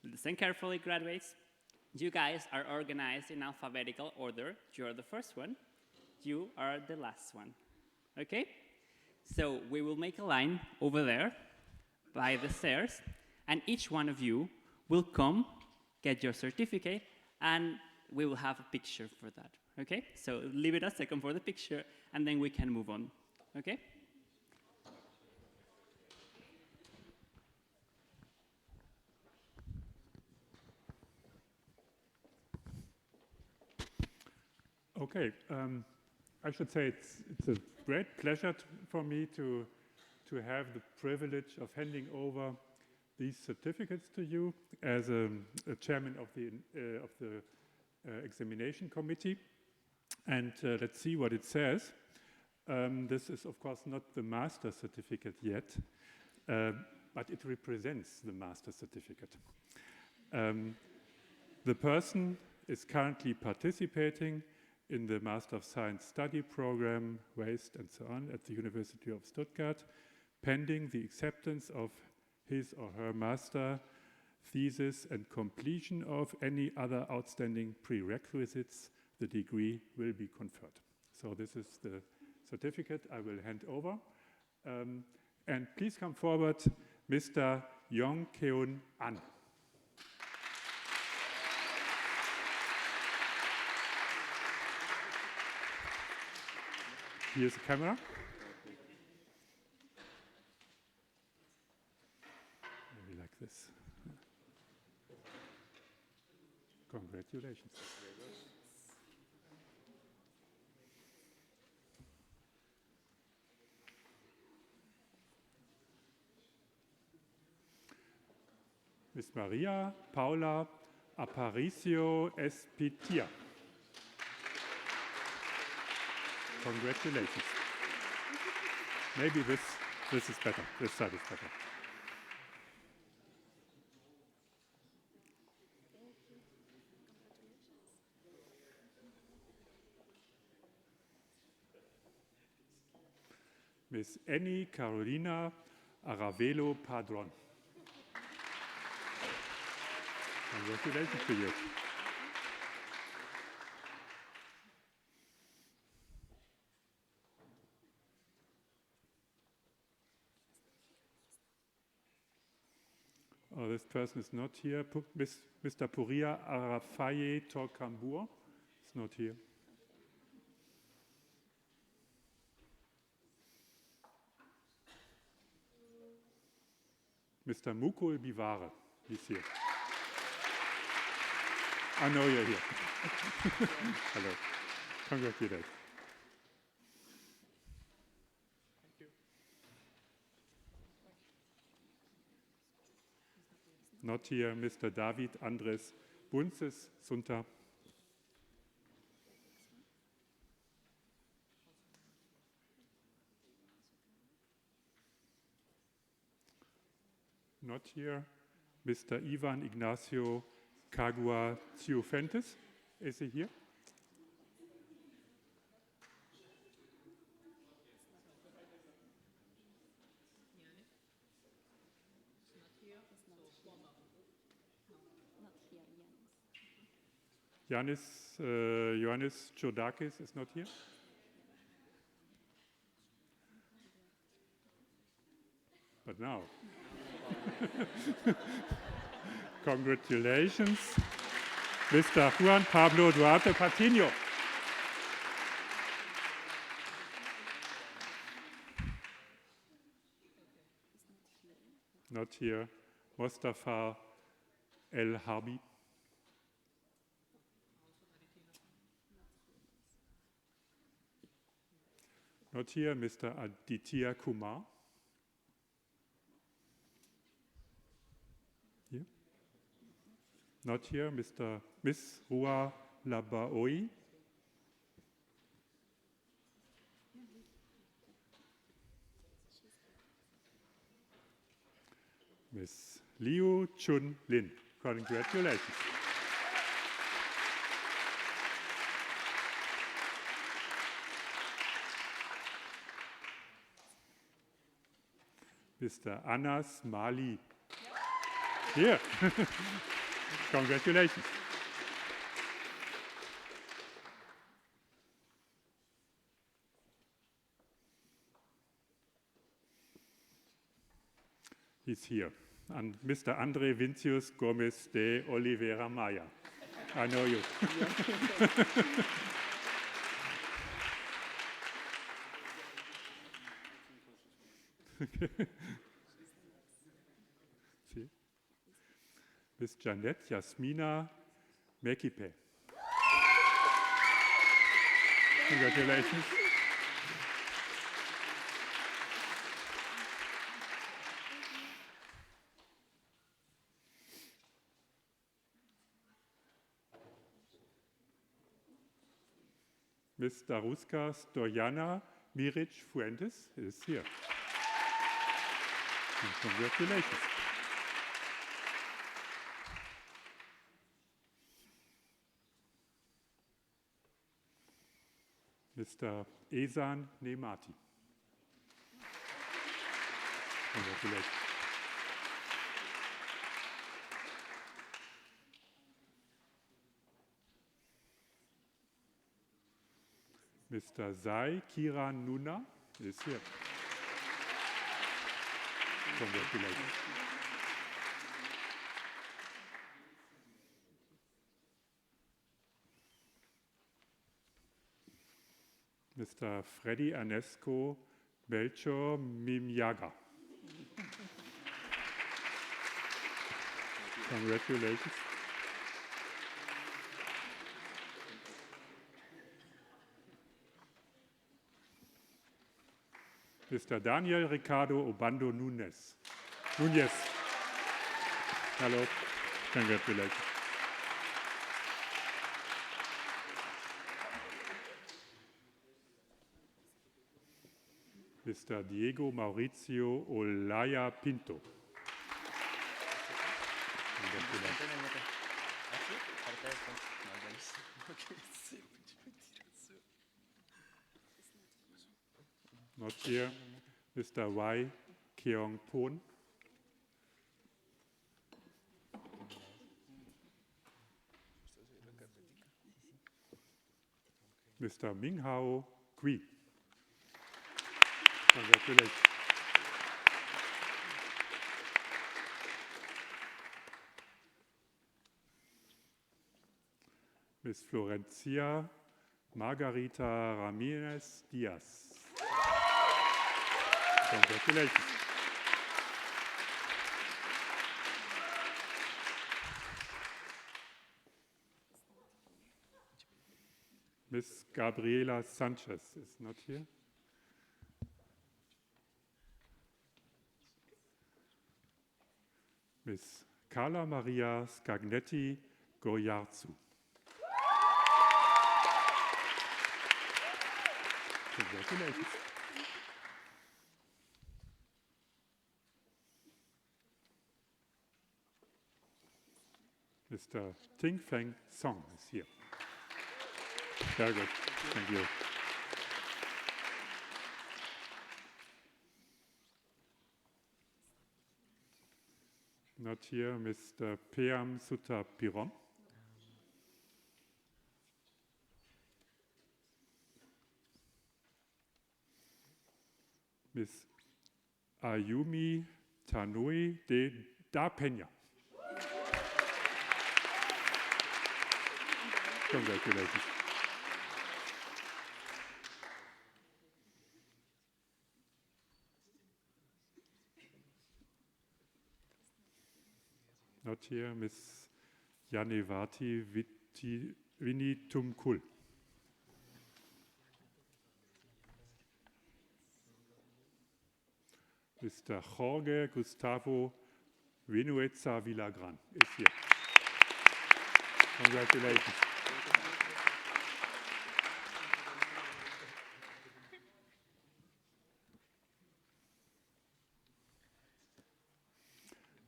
Listen carefully, graduates. You guys are organized in alphabetical order. You are the first one. You are the last one, okay? So we will make a line over there by the stairs, and each one of you will come, get your certificate, and we will have a picture for that, okay? So leave it a second for the picture, and then we can move on, okay? Okay, I should say it's a great pleasure for me to have the privilege of handing over these certificates to you as a chairman of the examination committee. And let's see what it says. This is, of course, not the master certificate yet, but it represents the master certificate. The person is currently participating in the Master of Science study program, Waste and so on, at the University of Stuttgart, pending the acceptance of his or her master thesis and completion of any other outstanding prerequisites. The degree will be conferred. So this is the certificate I will hand over. And please come forward, Mr. Yong Keun An. Here's the camera. Maybe like this. Congratulations. Miss Maria Paula Aparicio Espitia. Congratulations. Maybe this is better. This side is better. Miss Annie Carolina Aravelo Padron. Congratulations to you. Oh, this person is not here. Mr. Puria Arafaye Torkambur is not here. Mr. Mukul Bivare, he's here. I know you're here. Hello. Congratulations. Thank you. Not here, Mr. David Andres Bunces Sunta. Not here, Mr. Ivan Ignacio Cagua Ciufuentes. Is he here? Ioannis Chodakis is not here. But now, congratulations, Mr. Juan Pablo Duarte Patiño. Not here, Mostafa El Harbi. Not here, Mr. Aditya Kumar. Not here. Miss Rua Labaoi. Miss Liu Chun Lin. Congratulations. Mr. Anas Mali. Here. Congratulations. He's here. And Mr. Andre Vincius Gomez de Oliveira Maya. I know you. See? Miss Janet Yasmina Mekipe. Congratulations. Miss Daruska Stojana Miric Fuentes is here. And congratulations. Mr. Esan Nemati. Congratulations. Mr. Zai Kiran Nuna is here. Congratulations. Mr. Freddy Anesco Melchor Mimyaga. Congratulations. Mr. Daniel Ricardo Obando Núñez. Hello. Congratulations. Mr. Diego Mauricio Olaya Pinto. Not here. Mr. Y. Keong Pon. Mr. Minghao Kui. Congratulations. Miss Florencia Margarita Ramirez Diaz. Congratulations. Miss Gabriela Sanchez is not here. Miss Carla Maria Scagnetti Goyarzu. Congratulations. Mr. Ting Feng Song is here. Very good. Thank you. Not here, Mr. Peam Sutta Pirom. Miss Ayumi Tanui de Da Peña. Congratulations. Not here, Miss Yanevati Vinitumkul. Mr. Jorge Gustavo Venueza Villagran is here. Congratulations.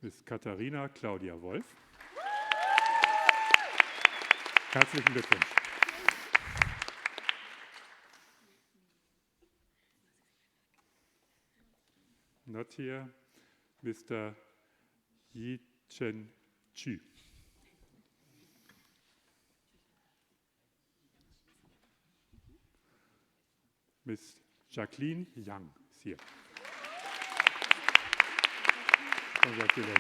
Miss Katharina Claudia Wolf. Herzlichen Glückwunsch. Not here, Mr. Yi Chen Chu. Miss Jacqueline Yang is here. Congratulations.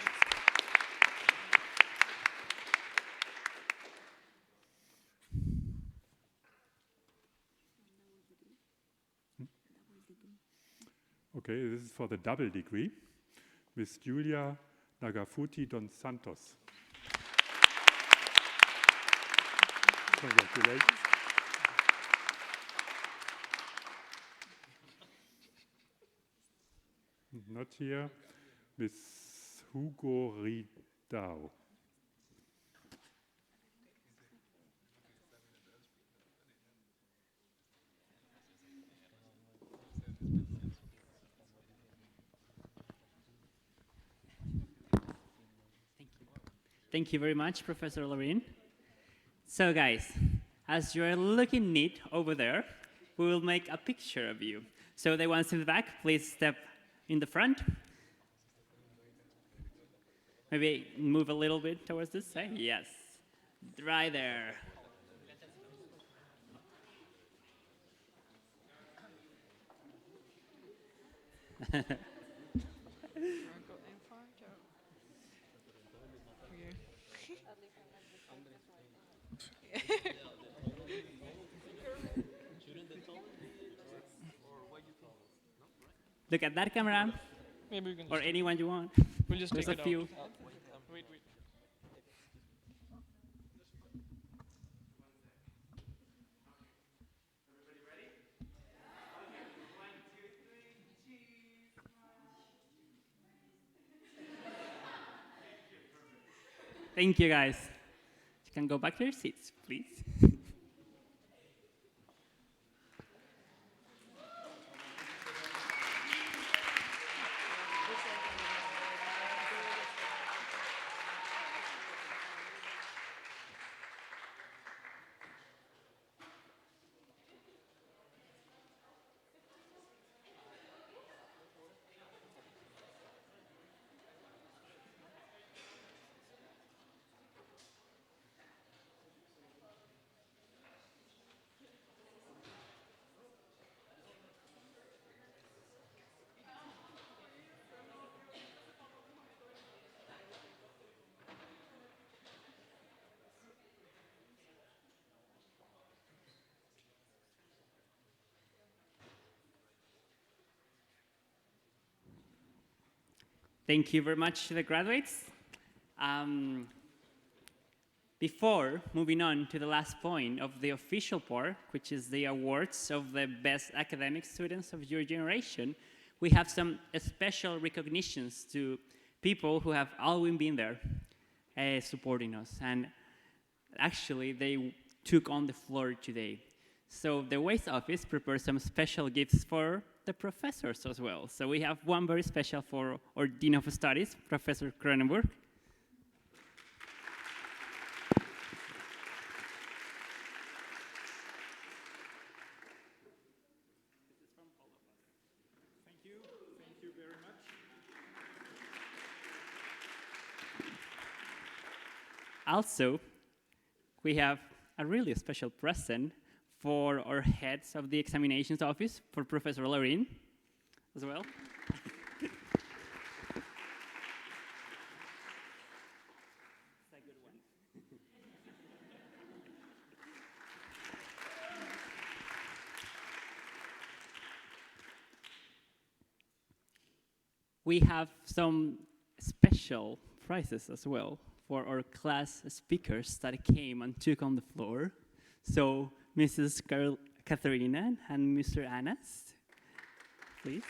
Okay, this is for the double degree. Miss Julia Nagafuti Don Santos. Congratulations. Not here. Miss Hugo Ridao. Thank you very much, Professor Lorraine. So guys, as you're looking neat over there, we will make a picture of you. So the ones in the back, please step in the front. Maybe move a little bit towards this side. Yes, right there. Look at that camera. Maybe we can or anyone you want. we'll just There's take a it few. out. Wait. Thank you, guys. You can go back to your seats, please. Thank you very much to the graduates. Before moving on to the last point of the official part, which is the awards of the best academic students of your generation, we have some special recognitions to people who have always been there supporting us. And actually, they took on the floor today. So the Waste Office prepared some special gifts for the professors as well. So we have one very special for our Dean of Studies, Professor Cronenberg. Thank you very much. Also, we have a really special present for our heads of the examinations office, for Professor Lorraine as well. We have some special prizes as well for our class speakers that came and took on the floor. So Mrs. Katharina and Mr. Anas, please.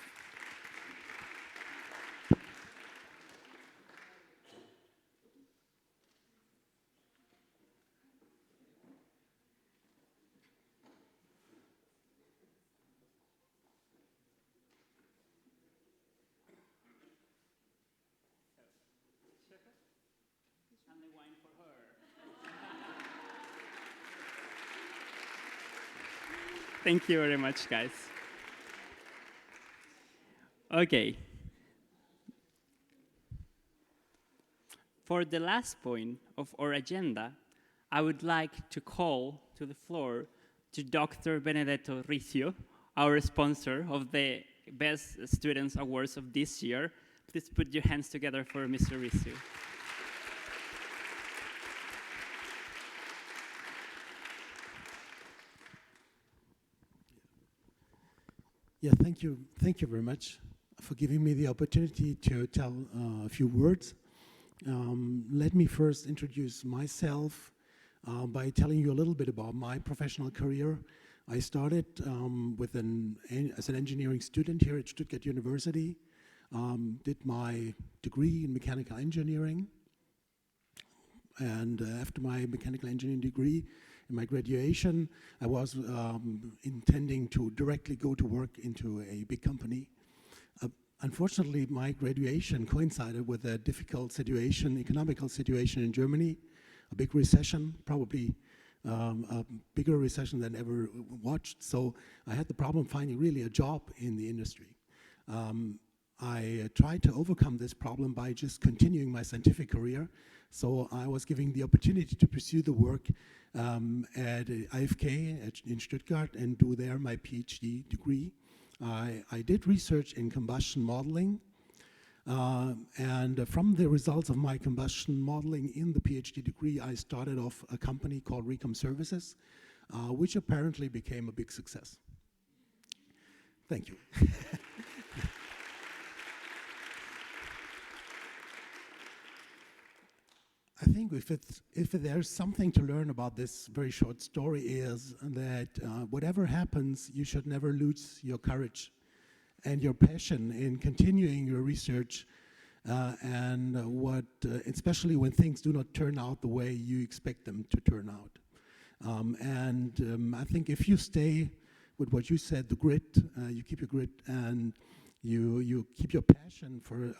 Thank you very much, guys. Okay. For the last point of our agenda, I would like to call to the floor to Dr. Benedetto Riccio, our sponsor of the Best Students Awards of this year. Please put your hands together for Mr. Riccio. Yeah, thank you very much for giving me the opportunity to tell a few words. Let me first introduce myself by telling you a little bit about my professional career. I started as an engineering student here at Stuttgart University, did my degree in mechanical engineering, and after my mechanical engineering degree, in my graduation, I was intending to directly go to work into a big company. Unfortunately, my graduation coincided with a difficult situation, economical situation in Germany, a big recession, probably a bigger recession than ever watched. So I had the problem finding really a job in the industry. I tried to overcome this problem by just continuing my scientific career. So I was given the opportunity to pursue the work at IFK in Stuttgart and do there my PhD degree. I did research in combustion modeling, and from the results of my combustion modeling in the PhD degree, I started off a company called Recom Services, which apparently became a big success. Thank you. I think if there's something to learn about this very short story is that whatever happens, you should never lose your courage and your passion in continuing your research, especially when things do not turn out the way you expect them to turn out. I think if you stay with what you said, the grit, you keep your grit, and you keep your passion for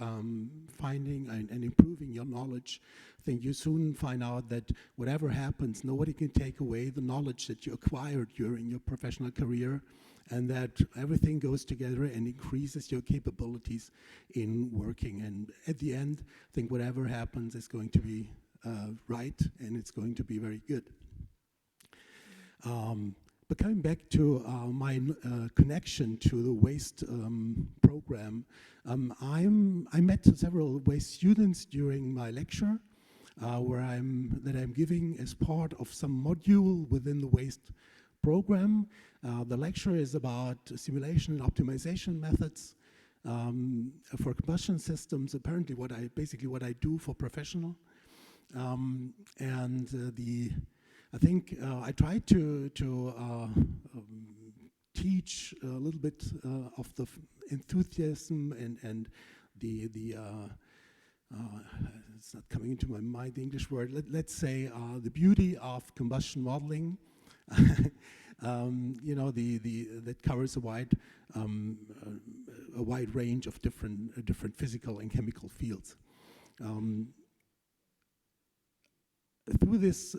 finding and improving your knowledge, I think you soon find out that whatever happens, nobody can take away the knowledge that you acquired during your professional career, and that everything goes together and increases your capabilities in working. And at the end, I think whatever happens is going to be right, and it's going to be very good. But coming back to my connection to the waste program, I met several waste students during my lecture, that I'm giving as part of some module within the waste program. The lecture is about simulation and optimization methods for combustion systems. Apparently, what I do for professional, I think I tried to teach a little bit of the enthusiasm and the it's not coming into my mind, the English word, let's say the beauty of combustion modeling. That covers a wide range of different physical and chemical fields. Through this,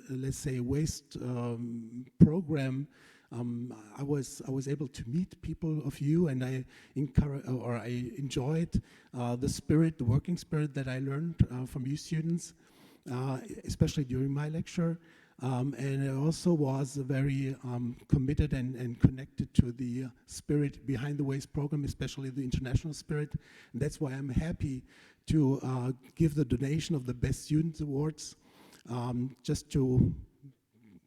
let's say, waste program, I was able to meet people of you, and I enjoyed the working spirit that I learned from you students, especially during my lecture. And I also was very committed and connected to the spirit behind the waste program, especially the international spirit. And that's why I'm happy to give the donation of the Best Students Awards, just to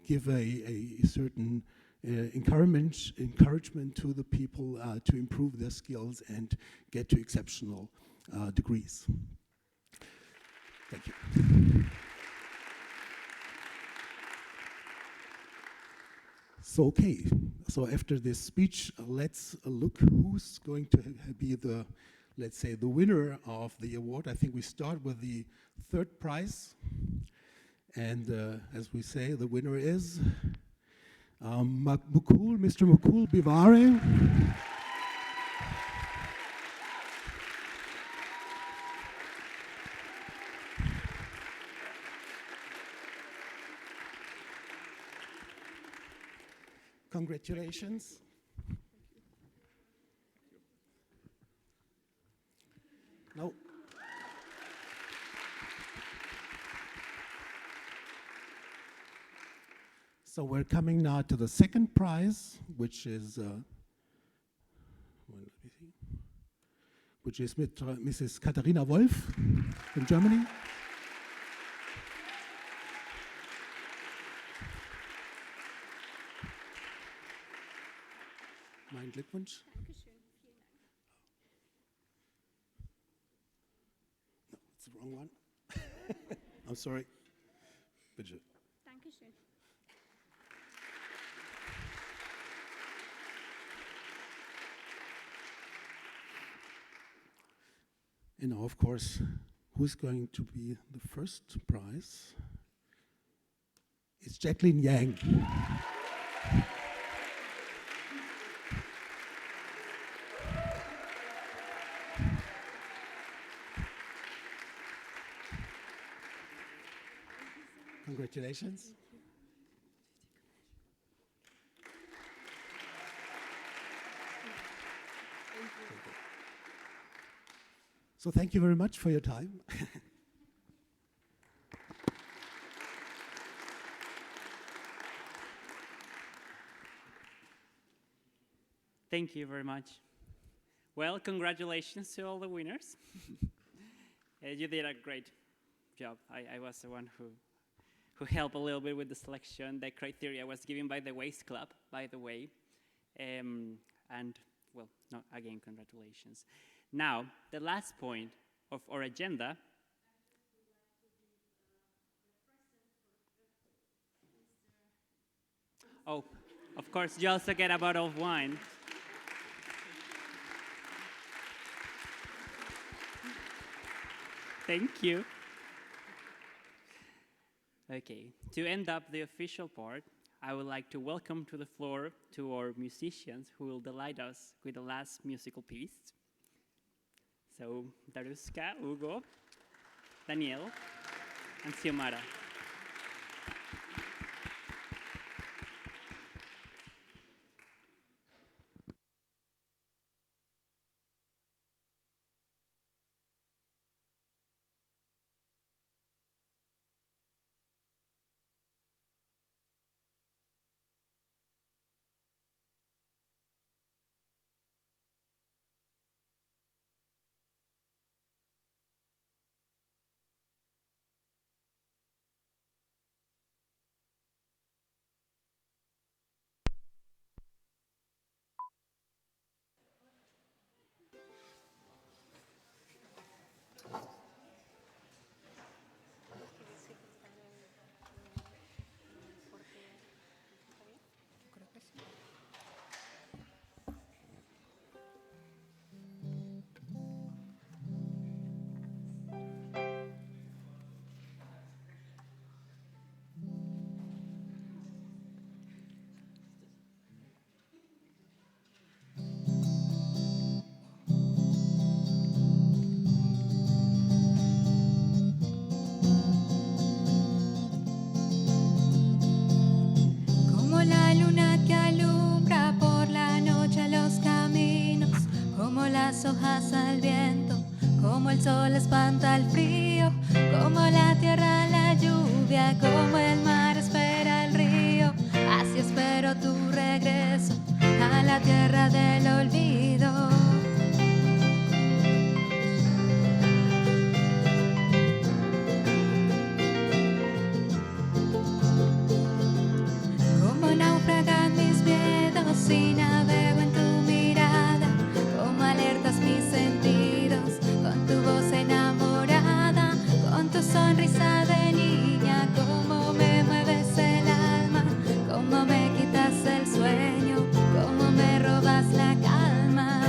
give a certain encouragement to the people to improve their skills and get to exceptional degrees. Thank you. So after this speech, let's look who's going to be the, let's say, the winner of the award. I think we start with the third prize. And as we say, the winner is Mr. Mukul Bivare. Congratulations. Now, so we're coming now to the second prize, which is Mrs. Katharina Wolf from Germany. Mein Glückwunsch. No, it's the wrong one. I'm sorry. Bitte. Dankeschön. And now, of course, who's going to be the first prize? It's Jacqueline Yang. Congratulations. So thank you very much for your time. Thank you very much. Well, congratulations to all the winners. You did a great job. I was the one who helped a little bit with the selection. The criteria was given by the Waste Club, by the way. And, well, no, again, congratulations. Now, the last point of our agenda. Oh, of course, you also get a bottle of wine. Thank you. Okay, to end up the official part, I would like to welcome to the floor to our musicians who will delight us with the last musical piece. So, Daruska, Hugo, Daniel, and Xiomara. Como la luna que alumbra por la noche los caminos, como las hojas al viento, como el sol espanta el frío, como la tierra la lluvia, como el mar espera el río, así espero tu regreso a la tierra del olvido. Como naufragan mis miedos y navego en tu mirada, como alertas mis sentidos con tu voz enamorada, con tu sonrisa de niña, como me mueves el alma, como me quitas el sueño, como me robas la calma.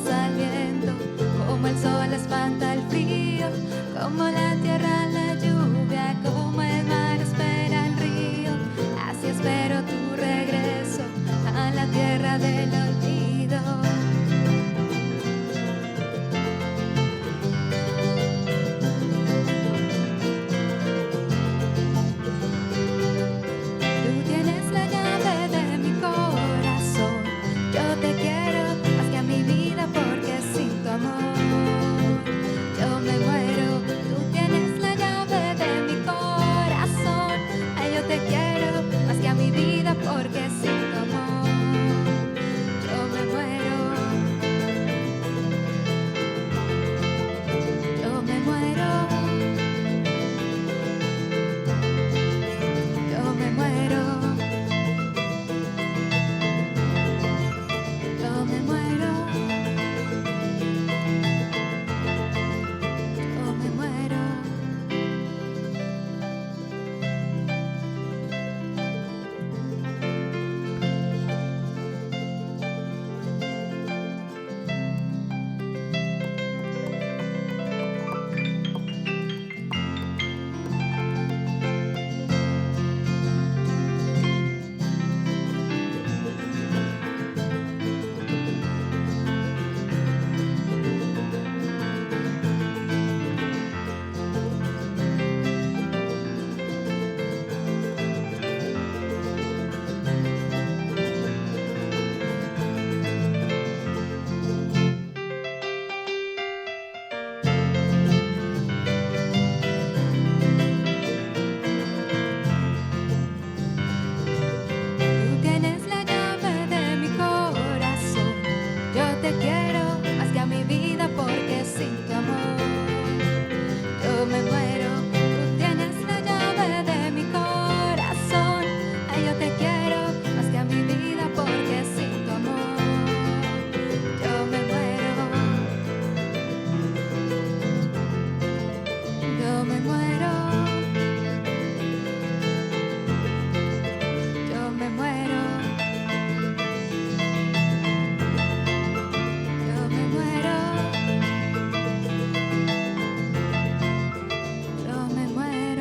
hojas al viento, como el sol espanta el frío, como la tierra la lluvia, como el mar espera el río. Así espero tu regreso a la tierra del olvido. Tú tienes la llave de mi corazón. Yo te quiero más que a mi vida porque sin tu amor yo me muero. Tú tienes la llave de mi corazón. Ay, yo te quiero más que a mi vida porque sin tu amor yo me muero. Yo me muero. Yo me muero. Yo me muero. Yo me muero. Tú tienes la llave de mi corazón. Yo te quiero más que a mi vida porque sin tu amor yo me muero. Tú tienes la llave de mi corazón. Ay, yo te quiero más que a mi vida porque sin tu amor yo me muero. Yo me muero. Yo me muero. Yo me muero. Yo me muero.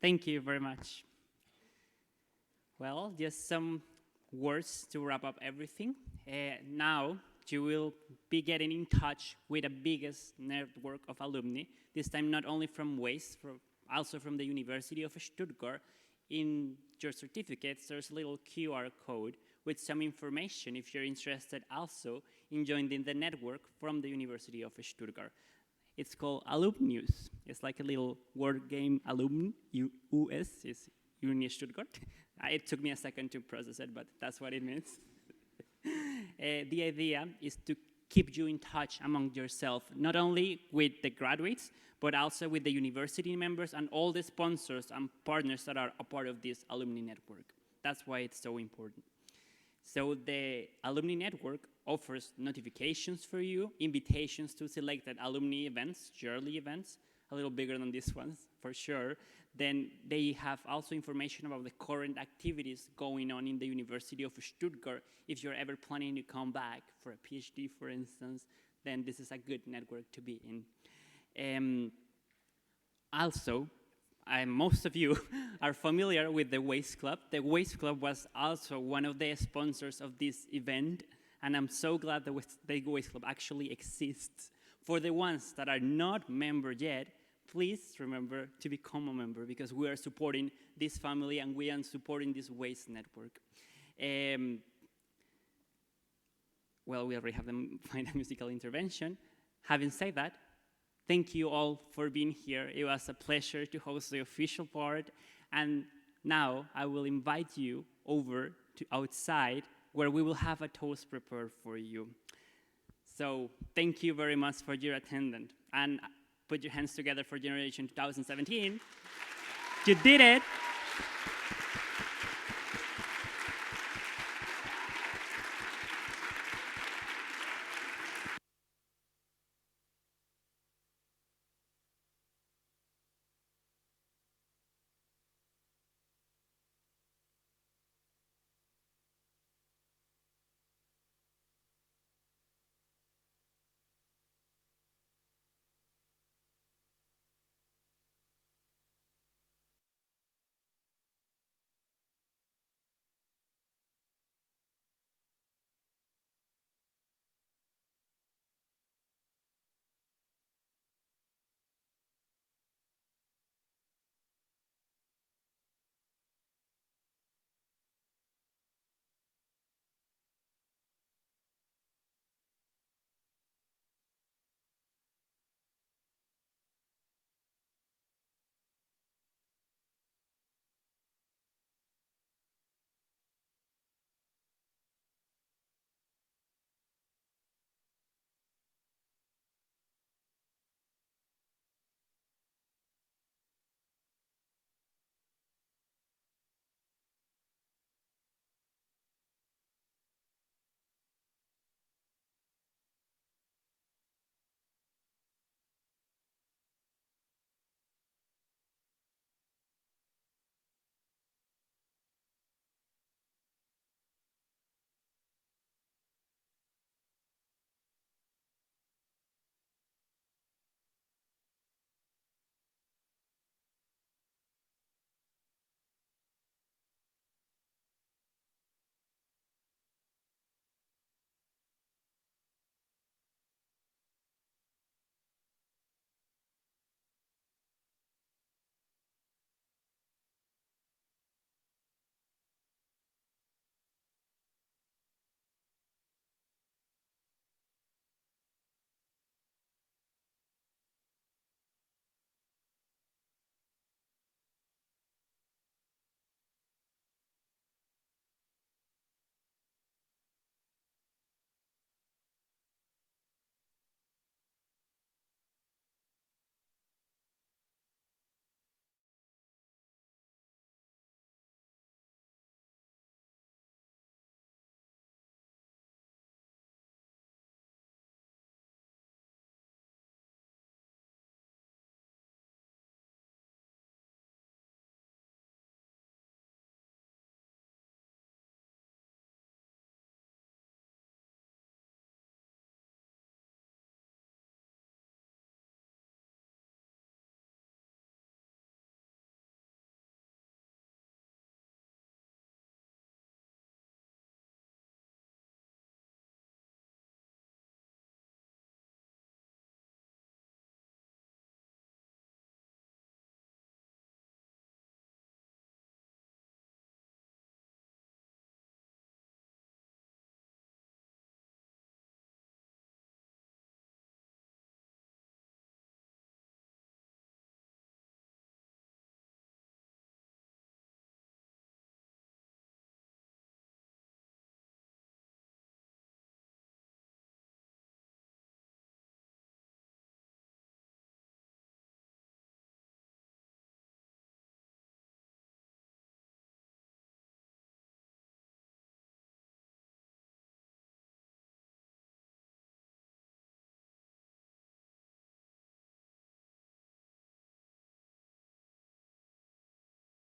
Thank you very much. Well, just some words to wrap up everything. Now you will be getting in touch with the biggest network of alumni, this time not only from WASTE, also from the University of Stuttgart. In your certificates, there's a little QR code with some information if you're interested also in joining the network from the University of Stuttgart. It's called Alumnius. It's like a little word game, alumni, US is Uni Stuttgart. It took me a second to process it, but that's what it means. The idea is to keep you in touch among yourself, not only with the graduates, but also with the university members and all the sponsors and partners that are a part of this alumni network. That's why it's so important. So the alumni network offers notifications for you, invitations to selected alumni events, yearly events, a little bigger than these ones, for sure. Then they have also information about the current activities going on in the University of Stuttgart. If you're ever planning to come back for a PhD, for instance, then this is a good network to be in. Also, most of you are familiar with the WASTE Club. The WASTE Club was also one of the sponsors of this event, and I'm so glad that the WASTE Club actually exists. For the ones that are not members yet, please remember to become a member because we are supporting this family and we are supporting this WASTE network. Well, we already have the final musical intervention. Having said that, thank you all for being here. It was a pleasure to host the official part. And now I will invite you over to outside where we will have a toast prepared for you. So thank you very much for your attendance. And put your hands together for Generation 2017. You did it.